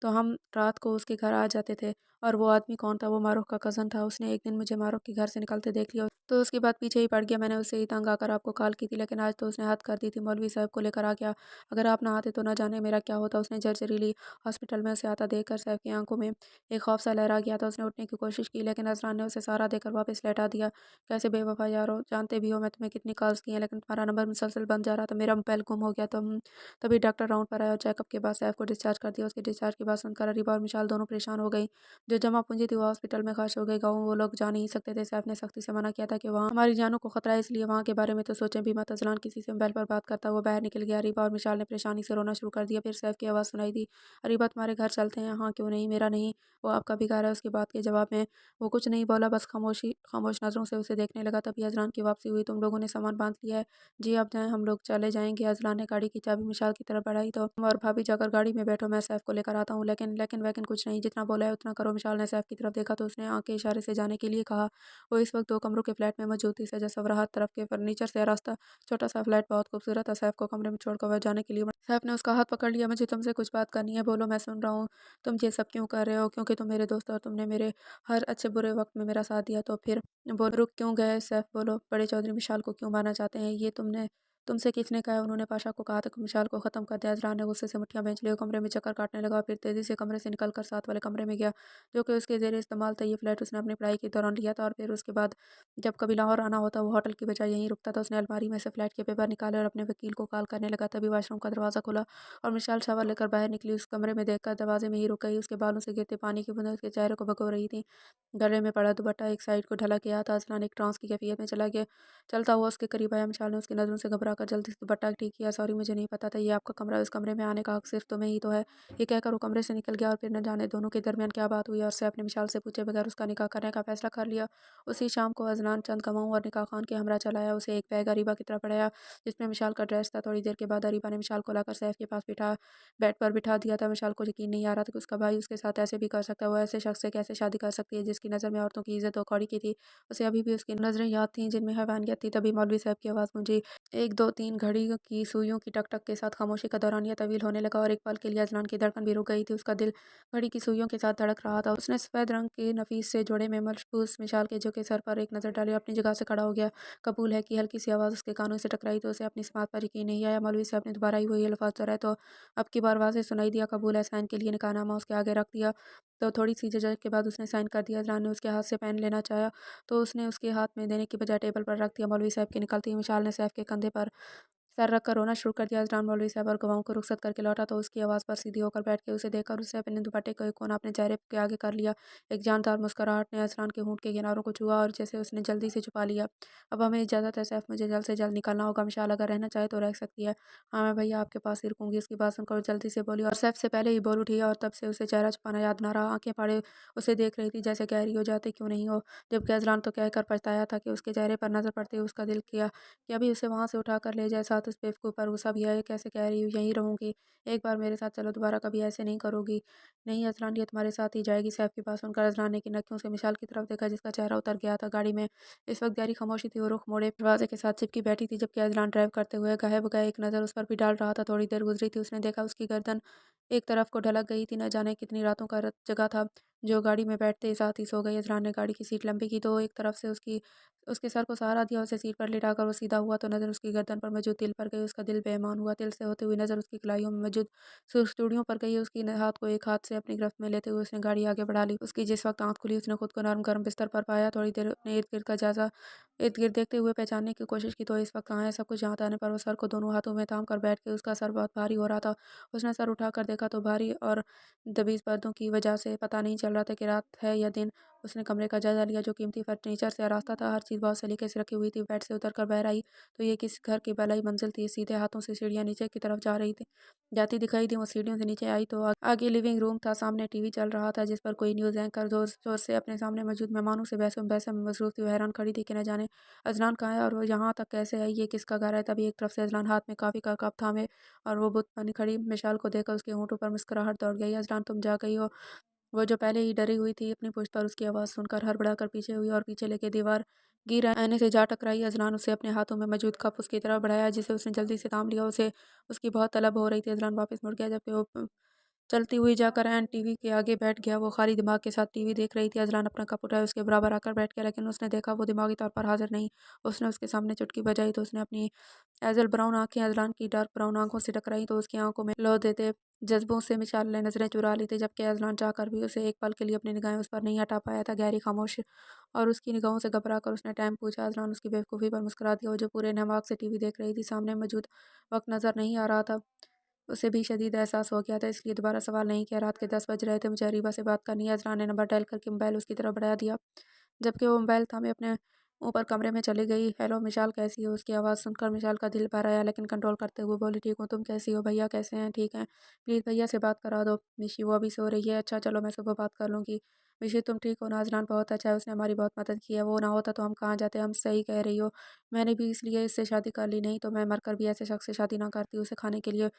तो हम रात को उसके घर आ जाते थे।" "और वो आदमी कौन था?" "वो मारूफ़ का कज़न था। उसने एक दिन मुझे मारूफ़ के घर से निकलते देख लिया, तो उसके बाद पीछे ही पड़ गया। मैंने उससे ही तंग आकर आपको कॉल की थी, लेकिन आज तो उसने हद कर दी थी। मौलवी साहब को लेकर आ गया। अगर आप ना आते तो ना जाने मेरा क्या होता।" उसने झरझरीली हॉस्पिटल में उसे आता देखकर सैफ की आंखों में एक खौफ सा लहरा गया था। उसने उठने की कोशिश की, लेकिन अज़लान ने उसे सहारा देकर वापस लेटा दिया। "कैसे बेवफ़ा यार हो, जानते भी हो मैं तुम्हें कितनी कॉल्स की हैं, लेकिन तुम्हारा नंबर मुसलसल बंद जा रहा था। मेरा मोबाइल गुम हो गया, तभी डॉक्टर राउंड पर आया और चेकअप के बाद सैफ को डिस्चार्ज कर दिया।" उसके डिस्चार्ज की बात सुनकर अरीबा और मिशाल दोनों परेशान हो गई। जो जमा पूंजी थी वो हॉस्पिटल में ख़र्च हो गई। गाँव वो लोग जा नहीं सकते थे। सैफ ने सख्ती से मना किया था कि वहाँ हमारी जानों को खतरा है, इसलिए वहाँ के बारे में तो सोचें भी मत। अज़लान किसी से मोबाइल पर बात करता हुआ बाहर निकल गया। अरीबा और मिशाल ने परेशानी से रोना शुरू कर दिया। फिर सैफ की आवाज़ सुनाई दी, "अरीबा, तुम्हारे घर चलते हैं?" "हाँ, क्यों नहीं, मेरा नहीं, वो आपका भी घर है।" उसकी बात के जवाब में वो कुछ नहीं बोला, बस खामोश नज़रों से उसे देखने लगा। तभी अज़लान की वापसी हुई। "तुम लोगों ने सामान बाँध लिया है?" "जी, आप जाएँ, हम लोग चले जाएँगे।" अज़लान ने गाड़ी की चाबी मिशाल की तरफ बढ़ाई तो, "तुम और भाभी जाकर गाड़ी में बैठो, मैं सैफ को लेकर आता हूँ। लेकिन कुछ नहीं, जितना बोला है उतना करो। विशाल ने सैफ की तरफ देखा तो उसने आँख के इशारे से जाने के लिए कहा। वो इस वक्त 2 कमरों के फ्लैट में मौजूद थी। सजा सवरा हर तरफ के फर्नीचर से रास्ता छोटा-सा फ्लैट बहुत खूबसूरत था। सैफ को कमरे में छोड़कर वह जाने के लिए बढ़ा। सैफ ने उसका हाथ पकड़ लिया। मुझे तुमसे कुछ बात करनी है, बोलो, मैं सुन रहा हूँ। तुम ये सब क्यों कर रहे हो? क्योंकि तुम मेरे दोस्त हो और तुमने मेरे हर अच्छे बुरे वक़्त में मेरा साथ दिया, तो फिर बोलो रुक क्यों गए? सैफ बोलो, बड़े चौधरी विशाल को क्यों मारना चाहते हैं? ये तुमसे किसने कहा है? उन्होंने पाशा को कहा था कि विशाल को ख़त्म कर दिया। अजरान ने गुस्से से मुठ्ठियाँ भींच ली और कमरे में चक्कर काटने लगा। फिर तेज़ी से कमरे से निकलकर साथ वाले कमरे में गया, जो कि उसके ज़ेर इस्तेमाल था। ये फ्लैट उसने अपनी पढ़ाई के दौरान लिया था और फिर उसके बाद जब कभी लाहौर आना होता वो होटल की बजाय यहीं रुकता था। उसने अलमारी में से फ्लैट के पेपर निकाले और अपने वकील को कॉल करने लगा। तभी वॉशरूम का दरवाज़ा खुला और विशाल शावर लेकर बाहर निकली। उस कमरे में देखकर दरवाजे में ही रुक गई। उसके बालों से गिरते पानी की बूंदें उसके चेहरे को भिगो रही थी। गले में पड़ा दुपट्टा एक साइड को ढला गया था। अजलान एक ट्रांस की कैफियत में चला गया। चलता हुआ उसके करीब आया। मिशाल ने उसकी नज़रों से घबरा कर जल्दी से दुपट्टा ठीक किया। सॉरी, मुझे नहीं पता था ये आपका कमरा है। इस कमरे में आने का हक सिर्फ तुम्हें ही तो है। ये कहकर वो कमरे से निकल गया और फिर न जाने दोनों के दरमियान क्या बात हुई और सैफ ने मिशाल से पूछे बगैर उसका निकाह करने का फैसला कर लिया। उसी शाम को अजलान चंद गवाहों और निकाह खान के हमरा चलाया। उसे एक बैग अरीबा की तरफ बढ़ाया जिसमें मिशाल का ड्रेस था। थोड़ी देर के बाद अरीबा ने मिशाल को लाकर सैफ के पास बेड पर बिठा दिया था। मिशाल को यकीन नहीं आ रहा था कि उसका भाई उसके साथ ऐसे भी कर सकता है। वो ऐसे शख्स से कैसे शादी कर सकती है जिसकी नज़र में औरतों की इज्जत और कौड़ी की थी। उसे अभी भी उसकी नज़रें याद थीं जिनमें हैवानियत थी। तभी मौलवी साहब की आवाज़ गूंजी। 1 2 3 घड़ी की सुइयों की टक-टक के साथ खामोशी का दौरानिया तवील होने लगा और एक पल के लिए अजलान की धड़कन भी रुक गई थी। उसका दिल घड़ी की सुइयों के साथ धड़क रहा था। उसने सफ़ेद रंग के नफीस से जोड़े में मलबूस मिशाल के झुके सर पर एक नज़र डाली और अपनी जगह से खड़ा हो गया। कबूल है की हल्की सी आवाज़ उसके कानों से टकराई तो उसे अपनी इस बात पर यकीन नहीं आया। मौलवी साहब ने दोबारा ही वही अल्फाज दोहराए तो अब की बार वाज़ेह सुनाई दिया। कबूल है। साइन के लिए निकाहनामा उसके आगे रख दिया तो थोड़ी सी झिझक के बाद उसने साइन कर दिया। अजलान ने उसके हाथ से पेन लेना चाहा तो उसने उसके हाथ में देने की बजाय टेबल पर रख दिया। मौलवी साहब के निकलते ही मिशाल ने सैफ के कंधे पर सर रखकर रोना शुरू कर दिया। अजलान मौलवी साहब और गवाहों को रुखसत करके लौटा तो उसकी आवाज़ पर सीधी होकर बैठ के उसे देखकर उससे अपने दुपट्टे का एक कोना अपने चेहरे के आगे कर लिया। एक जानदार मुस्कुराहट ने अजलान के होंठ के किनारों को छुआ और जैसे उसने जल्दी से छुपा लिया। अब हमें इजाज़त है सैफ, मुझे जल्द से जल्द निकलना होगा। मिशाल अगर रहना चाहे तो रह सकती है। हाँ, मैं भैया आपके पास ही रुकूंगी। उसकी बात सुनकर वो जल्दी से बोली और सैफ से पहले ही बोल उठी और तब से उसे चेहरा छुपाना याद ना रहा। आंखें फाड़े उसे देख रही थी जैसे गहरी हो जाती क्यों नहीं हो। जबकि अजलान तो कहकर पछताया था कि उसके चेहरे पर नज़र पड़ते ही उसका दिल किया कि अभी उसे वहाँ से उठा कर ले जाए। साथ उस बेवकूफ़ पर गुस्सा भी आया। कैसे कह रही हूँ यहीं रहूँगी, एक बार मेरे साथ चलो, दोबारा कभी ऐसे नहीं करोगी। नहीं अजलान, ये तुम्हारे साथ ही जाएगी। सैफ की बात सुनकर अजलान ने की नक्कियों से मिशाल की तरफ देखा जिसका चेहरा उतर गया था। गाड़ी में इस वक्त गहरी खामोशी थी। वो रुख मोड़े दरवाजे के साथ चिपकी बैठी थी जबकि अजलान ड्राइव करते हुए गाहे बगाए एक नज़र उस पर भी डाल रहा था। थोड़ी देर गुजरी थी, उसने देखा उसकी गर्दन एक तरफ को ढलक गई थी। न जाने कितनी रातों का जगह था जो गाड़ी में बैठते ही साथ ही सो गई। अजलान ने गाड़ी की सीट लंबी की तो एक तरफ से उसके सर को सहारा दिया। उसे सीट पर लिटाकर वो सीधा हुआ तो नज़र उसकी गर्दन पर मौजूद तिल पर गई। उसका दिल बेईमान हुआ। तिल से होते हुए नज़र उसकी कलाइयों में मौजूद सुर्ख चूड़ियों पर गई। उसकी हाथ को एक हाथ से अपनी गिरफ्त में लेते हुए उसने गाड़ी आगे बढ़ा ली। उसकी जिस वक्त आंख खुली उसने खुद को नरम गरम बिस्तर पर पाया। थोड़ी देर अपने इर्द गिर्द का जायजा इर्द गिर्द देखते हुए पहचानने की कोशिश की तो इस वक्त कहाँ है सब कुछ। यहाँ आने पर वो सर को दोनों हाथों में थाम कर बैठ के उसका सर बहुत भारी हो रहा था। उसने सर उठाकर देखा तो भारी और दबीज पर्दों की वजह से पता नहीं चल रहा था कि रात है या दिन। उसने कमरे का जायजा लिया जो कीमती फर्नीचर से आरास्ता था। हर चीज़ बहुत सलीके से रखी हुई थी। बेड से उतरकर बाहर आई तो ये किस घर की बलाई मंजिल थी। सीधे हाथों से सीढ़ियाँ नीचे की तरफ जा रही थी, जाती दिखाई दी। वो सीढ़ियों से नीचे आई तो आगे लिविंग रूम था। सामने टीवी चल रहा था जिस पर कोई न्यूज़ एंकर जोर जोर से अपने सामने मौजूद मेहमानों से बहस में मसरूफ थी। वो हैरान खड़ी थी कि न जाने अजलान कहाँ है और वो यहाँ तक कैसे आई, ये किसका घर है। तभी एक तरफ से अजलान हाथ में कॉफ़ी का कप थामे और वो बुत बनी खड़ी मिशाल को देखकर उसके होंठों पर मुस्कुराहट दौड़ गई। अजलान, तुम जा गई हो। वो जो पहले ही डरी हुई थी अपनी पुश्त पर उसकी आवाज़ सुनकर हड़बड़ाकर पीछे हुई और पीछे लेके दीवार गिर आईने से जा टकराई। अजलान उसे अपने हाथों में मौजूद कप उसकी तरफ बढ़ाया जिसे उसने जल्दी से थाम लिया। उसे उसकी बहुत तलब हो रही थी। अजलान वापस मुड़ गया जबकि वो चलती हुई जाकर एन टीवी के आगे बैठ गया। वो खाली दिमाग के साथ टीवी देख रही थी। अजलान अपना कप उठाया उसके बराबर आकर बैठ गया लेकिन उसने देखा वो दिमागी तौर पर हाजिर नहीं। उसने उसके सामने चुटकी बजाई तो उसने अपनी एज़ल ब्राउन आँखें अजलान की डार्क ब्राउन आँखों से टकराई तो उसकी आँखों में लौ देते जज्बों से मिसाल ने नज़रें चुरा ली थी। जबकि अजलान चाहकर भी उसे एक पल के लिए अपनी निगाहें उस पर नहीं हटा पाया था। गहरी खामोश और उसकी निगाहों से घबरा कर उसने टाइम पूछा। अजलान उसकी बेवकूफ़ी पर मुस्कुरा दिया। वो जो पूरे नहवाक से टीवी देख रही थी सामने मौजूद वक्त नज़र नहीं आ रहा था। उसे भी शदीद एहसास हो गया था इसलिए दोबारा सवाल नहीं किया। रात के 10 बज रहे थे। मुझे अरीबा से बात करनी है। अजलान ने नंबर डायल करके मोबाइल उसकी तरफ बढ़ा दिया जबकि वो मोबाइल थामे अपने ऊपर कमरे में चली गई। हेलो मिशाल, कैसी हो? उसकी आवाज़ सुनकर मिशाल का दिल भर आया लेकिन कंट्रोल करते हुए बोली, ठीक हूँ, तुम कैसी हो? भैया कैसे हैं? ठीक हैं। प्लीज़ भैया से बात करा दो। निशी, वो अभी सो रही है। अच्छा चलो मैं सुबह बात कर लूँगी। मिशी तुम ठीक हो ना? अज़लान बहुत अच्छा है, उसने हमारी बहुत मदद की है, वो ना होता तो हम कहाँ जाते। हम सही कह रही हो, मैंने भी इसलिए इससे शादी कर ली, नहीं तो मैं मरकर भी ऐसे शख़्स से शादी ना करती। उसे खाने के लिए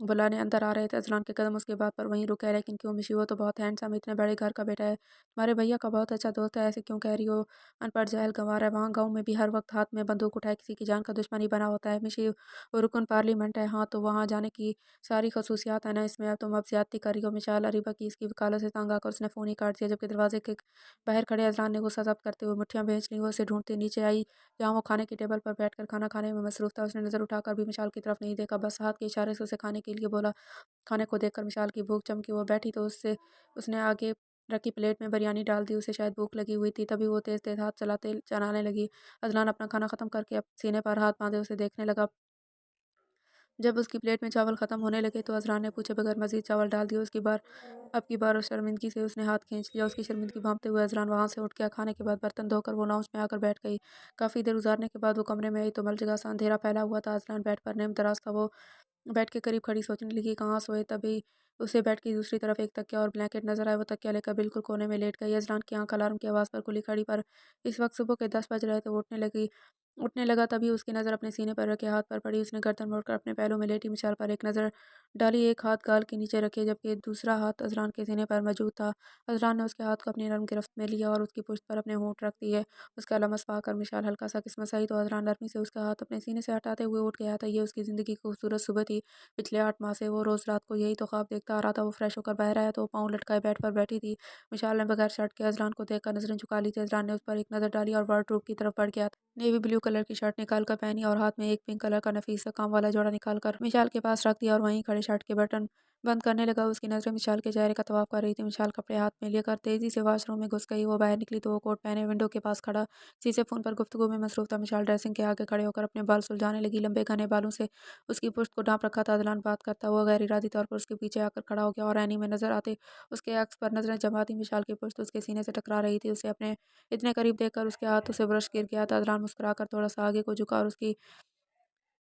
बुलाने अंदर आ रहे थे अज़लान के कदम उसके बात पर वहीं रुके, लेकिन क्यों मिशी, वो तो बहुत हैंडसम, इतने बड़े घर का बेटा है, तुम्हारे भैया का बहुत अच्छा दोस्त है, ऐसे क्यों कह रही हो? अनपढ़ जाहिल गँवार है, वहाँ गाँव में भी हर वक़्त हाथ में बंदूक उठाए किसी की जान का दुश्मन ही बना होता है। मिशी रुकन पार्लियामेंट है, हाँ, तो वहाँ जाने की सारी खसूसियात है ना इसमें, अब तुम अब ज़्यादती कर रही हो। मिशाल अरीबा की इसकी वकालत से तंग आकर उसने फ़ोन ही काट दिया, जबकि दरवाज़े के बाहर खड़े अज़लान ने गुस्सा ज़ब्त करते हुए मुठ्ठियाँ भींच लीं। वो उसे ढूँढती नीचे आई, जहाँ वो खाने की टेबल पर बैठकर खाना खाने में मसरूफ़ था। उसने नज़र उठाकर भी मिशाल की तरफ नहीं देखा, बस हाथ के इशारे से उसे खाने के लिए बोला। खाने को देखकर मिशाल की भूख चमकी, वो बैठी तो उसने आगे रखी प्लेट में बिरयानी डाल दी। उसे शायद भूख लगी हुई थी, तभी वो तेज़-तेज़ हाथ चलाने लगी। अज़लान अपना खाना ख़त्म करके अब सीने पर हाथ बाँधे उसे देखने लगा। जब उसकी प्लेट में चावल ख़त्म होने लगे तो अज़रान ने पूछे बगैर मज़ीद चावल डाल दिए। अब की बार उस शर्मिंदगी से उसने हाथ खींच लिया। उसकी शर्मिंदगी भांपते हुए अज़रान वहाँ से उठ गया। खाने के बाद बर्तन धोकर वो लाउंज में आकर बैठ गई। काफ़ी देर गुज़ारने के बाद वो कमरे में आई तो मलजगा सा अंधेरा फैला हुआ था। अज़लान बेड पर नेम-दराज़ था। वो बेड के करीब खड़ी सोचने लगी कहाँ सोए, तभी उसे बेड की दूसरी तरफ एक तकिया और ब्लैंकेट नज़र आया। वो तकिया लेकर बिल्कुल कोने में लेट गई। अज़लान की आँख अलार्म की आवाज़ पर खुली खड़ी, पर इस वक़्त सुबह के 10 बज रहे थे। वो उठने लगा तभी उसकी नज़र अपने सीने पर रखे हाथ पर पड़ी। उसने गर्दन मोड़कर अपने पहलू में लेटी मिशाल पर एक नज़र डाली, एक हाथ गाल के नीचे रखे जबकि दूसरा हाथ अज़रान के सीने पर मौजूद था। अज़रान ने उसके हाथ को अपनी नरम गिरफ्त में लिया और उसकी पुश्त पर अपने होंठ रख दिए। उसका लमस पाकर मिशाल हल्का सा किस्मसाई तो अज़रान नरमी से उसका हाथ अपने सीने से हटाते हुए उठ गया था। ये उसकी ज़िंदगी की खूबसूरत सुबह थी। पिछले 8 माह से वो रोज़ रात को यही तो ख्वाब देखता आ रहा था। वो फ्रेश होकर बाहर आया तो वो पाँव लटकाए बेड पर बैठी थी। विशाल ने बगैर शर्ट के अज़रान को देखकर नज़रें झुका ली थी। अज़रान ने उस पर एक नज़र डाली और वार्डरोब की तरफ बढ़ गया। नेवी ब्लू कलर की शर्ट निकाल कर पहनी और हाथ में एक पिंक कलर का नफीस सा काम वाला जोड़ा निकाल कर विशाल के पास रख दिया और वहीं खड़े शर्ट के बटन बंद करने लगा। उसकी नज़रें विशाल के चेहरे का तवाफ कर रही थी। विशाल कपड़े हाथ में लेकर तेजी से वॉशरूम में घुस गई। वो बाहर निकली तो वो कोट पहने विंडो के पास खड़ा किसी से फ़ोन पर गुफ्तगू में मसरूफ़ था। विशाल ड्रेसिंग के आगे खड़े होकर अपने बाल सुलझाने लगी। लंबे घने बालों से उसकी पुश्त को ढाँप रखा था। अदलान बात करता हुआ गैर इरादी तौर पर उसके पीछे आकर खड़ा हो गया और ऐनी में नज़र आते उसके अक्स पर नज़रें जमा दी। विशाल की पुश्त उसके सीने से टकरा रही थी। उसे अपने इतने करीब देखकर उसके हाथों से ब्रश गिर गया था। अदलान मुस्कुराकर थोड़ा सा आगे को झुका और उसकी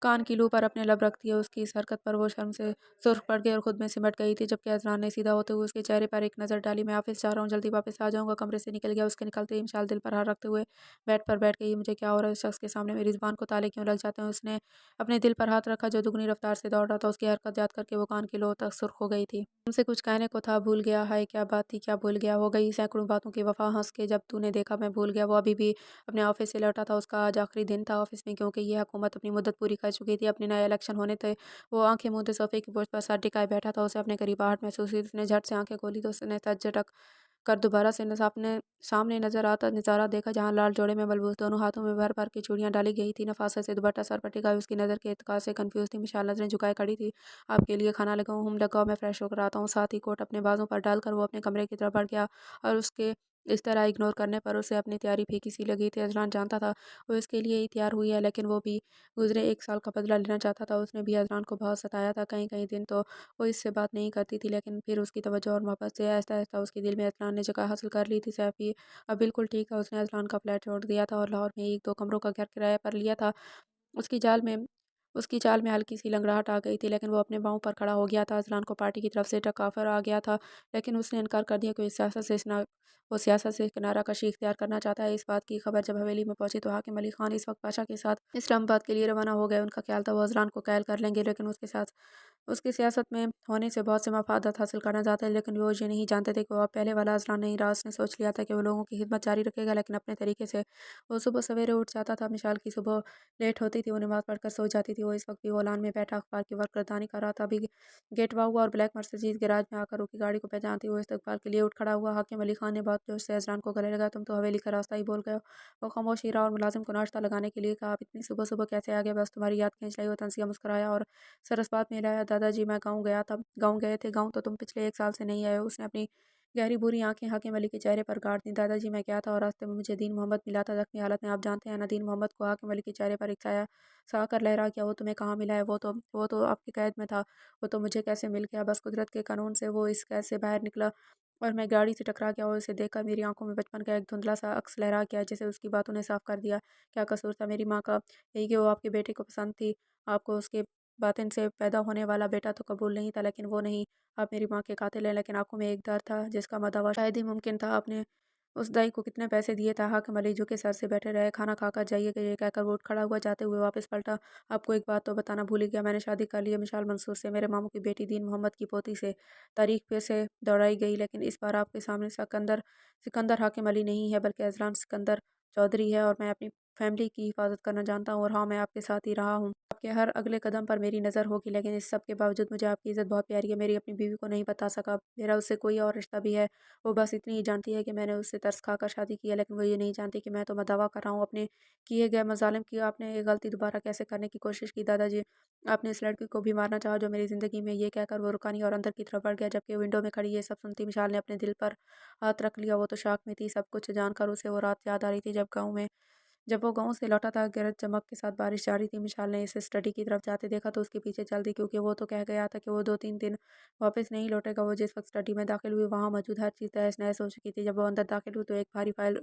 कान की लू पर अपने लब रख दिए। उसकी इस हरकत पर वो शर्म से सुर्ख पड़ गई और खुद में सिमट गई थी, जबकि अज़रान ने सीधा होते हुए उसके चेहरे पर एक नज़र डाली। मैं ऑफिस जा रहा हूँ, जल्दी वापस आ जाऊँगा। कमरे से निकल गया। उसके निकलते ही मिशाल दिल पर हाथ रखते हुए बेड पर बैठ गई। मुझे क्या हो रहा है? इस शख्स के सामने मेरी ज़ुबान को ताले क्यों लग जाते हैं? उसने अपने दिल पर हाथ रखा जो दुगनी रफ्तार से दौड़ रहा था। उसकी हरकत याद करके वो कान की लो तक सुर्ख हो गई थी। उनसे कुछ कहने को था, भूल गया। हाय क्या बात थी, क्या भूल गया? हो गई सैकड़ों बातों की वफ़ा, हँस के जब तूने देखा मैं भूल गया। वो अभी भी अपने ऑफिस से लौटा था। उसका आज आखिरी दिन था ऑफिस में, क्योंकि ये हुकूमत अपनी मुद्दत पूरी कर चुकी थी। अपने नए इलेक्शन होने थे। वो आँखें मूंदे सोफ़े की पोछ पर सर टिकाए बैठा था। उसे अपने करीब आहट महसूस हुई। उसने झट से आँखें खोली तो उसने सर झटक कर दोबारा से अपने सामने नज़र आता नज़ारा देखा, जहाँ लाल जोड़े में मलबूस दोनों हाथों में भर-भर की चूड़ियाँ डाली गई थी। नफ़ासा से दुपट्टा सर पर टिका हुआ उसकी नज़र के एतक़ाद से कन्फ्यूज़ थी। विशाल नज़रें झुकाए खड़ी थी। आपके लिए खाना लगाऊँ? लगाओ, मैं फ्रेश होकर आता हूँ। साथ ही कोट अपने बाजू पर डालकर वो अपने कमरे की तरफ बढ़ गया और उसके इस तरह इग्नोर करने पर उसे अपनी तैयारी फीकी सी लगी थी। अज़लान जानता था वो इसके लिए ही तैयार हुई है, लेकिन वो भी गुज़रे 1 साल का बदला लेना चाहता था। उसने भी अज़लान को बहुत सताया था। कई-कई दिन तो वो इससे बात नहीं करती थी, लेकिन फिर उसकी तवज्जो और मोहब्बत से आहिस्ता-आहिस्ता उसके दिल में अज़लान ने जगह हासिल कर ली थी। सैफ़ी अब बिल्कुल ठीक है। उसने अज़लान का फ्लैट छोड़ दिया था और लाहौर में 1-2 कमरों का घर किराए पर लिया था। उसकी चाल में उसकी चाल में हल्की-सी लंगड़ाहट आ गई थी, लेकिन वो अपने पाँव पर खड़ा हो गया था। अज़लान को पार्टी की तरफ से टक ऑफ़र आ गया था, लेकिन उसने इनकार कर दिया कि वो सियासत से किनारा कशी इख्तियार करना चाहता है। इस बात की खबर जब हवेली में पहुँची तो हाकिम अली ख़ान इस वक्त पाशा के साथ इस्लामाबाद के लिए रवाना हो गए। उनका ख़्याल था वो अज़लान को कैद कर लेंगे, लेकिन उसकी सियासत में होने से बहुत से मफ़ादात हासिल करना चाहते हैं, लेकिन वो ये नहीं जानते थे कि वो अब पहले वाला अज़लान नहीं रहा। उसने सोच लिया था कि वो लोगों की खिदमत जारी रखेगा, लेकिन अपने तरीके से। वो सुबह सवेरे उठ जाता था। मिशाल की सुबह लेट होती थी, वो नमाज़ पढ़कर सो जाती थी। वो इस वक्त भी वो लॉन में बैठा अखबार की वर्करदानी कर रहा था। अभी गेट हुआ और ब्लैक मर्सिडीज़ गैराज में आकर रुकी। गाड़ी को पहचानते हुए इस्तकबाल के लिए उठ खड़ा हुआ। हाकिम अली ख़ान ने बहुत जोश से अज़लान को गले लगाया। तुम तो हवेली का रास्ता ही भूल गए हो। वो खामोश ही रहा और मुलाजिम को नाश्ता लगाने के लिए कहा। आप इतनी सुबह-सुबह कैसे आ गए? बस तुम्हारी याद खींच लाई। वो तंज़िया मुस्कुराया और सरस बात में लाया। दादाजी मैं गाँव गए थे। गाँव तो तुम पिछले 1 साल से नहीं आए हो। उसने अपनी गहरी बुरी आँखें हाकिम अली के चेहरे पर गाड़ दी। दादाजी मैं गया था और रास्ते में मुझे दीन मोहम्मद मिला था ज़ख्मी हालत में। आप जानते हैं ना दीन मोहम्मद को? हाकिम अली के चेहरे पर एक साया सा आकर लहरा गया। वो तुम्हें कहाँ मिला है? वो तो आपकी कैद में था। वो तो मुझे कैसे मिल गया? बस कुदरत के कानून से वो इस कैद से बाहर निकला और मैं गाड़ी से टकरा गया और उसे देखकर मेरी आँखों में बचपन का एक धुंधला सा अक्स लहरा गया, जिसे उसकी बातों ने साफ कर दिया। क्या कसूर था मेरी माँ का? यही कि वो आपके बेटे को पसंद थी। आपको उसके बातिन से पैदा होने वाला बेटा तो कबूल नहीं था, लेकिन वो नहीं, आप मेरी माँ के कातिल हैं। लेकिन आँखों में एक डर था जिसका मदावा शायद ही मुमकिन था। आपने उस दाई को कितने पैसे दिए थे? हाकिम अली झुके सर से बैठे रहे। खाना खाकर जाइएगा ये कहकर वो उठ खड़ा हुआ, जाते हुए वापस पलटा। आपको एक बात तो बताना भूल ही गया, मैंने शादी कर ली है मिशाल मंसूर से, मेरे मामू की बेटी दीन मोहम्मद की पोती से। तारीख फिर से दोहराई गई, लेकिन इस बार आपके सामने सिकंदर हाकिम अली नहीं है, बल्कि अजलान सिकंदर चौधरी है। और मैं अपनी फैमिली की हिफाजत करना जानता हूँ, और हाँ, मैं आपके साथ ही रहा हूँ। आपके हर अगले कदम पर मेरी नज़र होगी, लेकिन इस सब के बावजूद मुझे आपकी इज़्ज़त बहुत प्यारी है। मेरी अपनी बीवी को नहीं बता सका, मेरा उससे कोई और रिश्ता भी है। वो बस इतनी ही जानती है कि मैंने उससे तरस खाकर शादी की है, लेकिन वो ये नहीं जानती कि मैं तो मैं दावा कर रहा हूँ अपने किए गए मज़ालिम की। आपने ये गलती दोबारा कैसे करने की कोशिश की दादाजी? आपने इस लड़की को भी मारना चाहा जो मेरी ज़िंदगी में, ये कहकर वो रुका नहीं और अंदर की तरफ बढ़ गया। जबकि विंडो में खड़ी ये सब सुनती मिशाल ने अपने दिल पर हाथ रख लिया। वो तो शॉक में थी, सब कुछ जानकर उसे वो रात याद आ रही थी जब वो गाँव से लौटा था। गरज चमक के साथ बारिश जारी थी। मिशाल ने इसे स्टडी की तरफ जाते देखा तो उसके पीछे चल दी, क्योंकि वो तो कह गया था कि वो 2-3 दिन वापस नहीं लौटेगा। वो जिस वक़्त स्टडी में दाखिल हुई, वहाँ मौजूद हर चीज़ तहस-नहस हो चुकी थी। जब वो अंदर दाखिल हुई तो एक भारी फाइल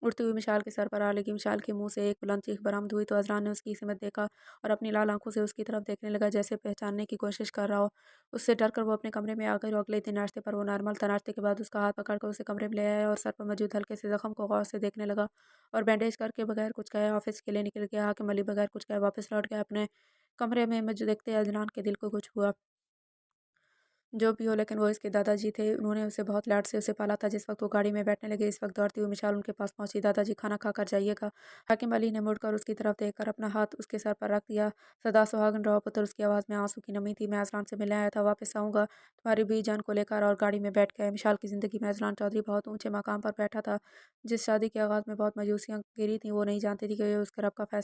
उड़ती हुई मिशाल के सर पर आ लगी। मिशाल के मुँह से एक बुलंद चीख बरामद हुई तो अज़रान ने उसकी सिमत देखा और अपनी लाल आँखों से उसकी तरफ देखने लगा, जैसे पहचानने की कोशिश कर रहा हो। उससे डर कर वो अपने कमरे में आ गई और अगले दिन नाश्ते पर वो नॉर्मल था। नाश्ते के बाद उसका हाथ पकड़कर उसे कमरे में ले आया और सर पर मौजूद हल्के से ज़ख्म को गौर से देखने लगा और बैंडेज करके बगैर कुछ कहे ऑफिस के लिए निकल गया। हाकिम अली बगैर कुछ कहे वापस लौट गया अपने कमरे में। मुझे देखते ही अदनान के दिल को कुछ हुआ। जो भी हो, लेकिन वो इसके दादाजी थे। उन्होंने उसे बहुत लाड से उसे पाला था। जिस वक्त वो गाड़ी में बैठने लगे, इस वक्त दौड़ती हुई मिशाल उनके पास पहुंची। दादाजी, खाना खाकर जाइएगा। हाकिम अली ने मुड़कर उसकी तरफ देखकर अपना हाथ उसके सर पर रख दिया। सदा सुहागन रहो पुत्र। उसकी आवाज़ में आंसू की नमी थी। मैं अजलान से मिलने आया था, वापस आऊँगा तुम्हारी बीवी जान को लेकर। और गाड़ी में बैठ गए। मिशाल की ज़िंदगी में अजलान चौधरी बहुत ऊंचे मकाम पर बैठा था। जिस शादी के आगाज़ में बहुत मायूसियाँ गिरी थी, वो नहीं जानती थी कि ये उसके रब का फैसला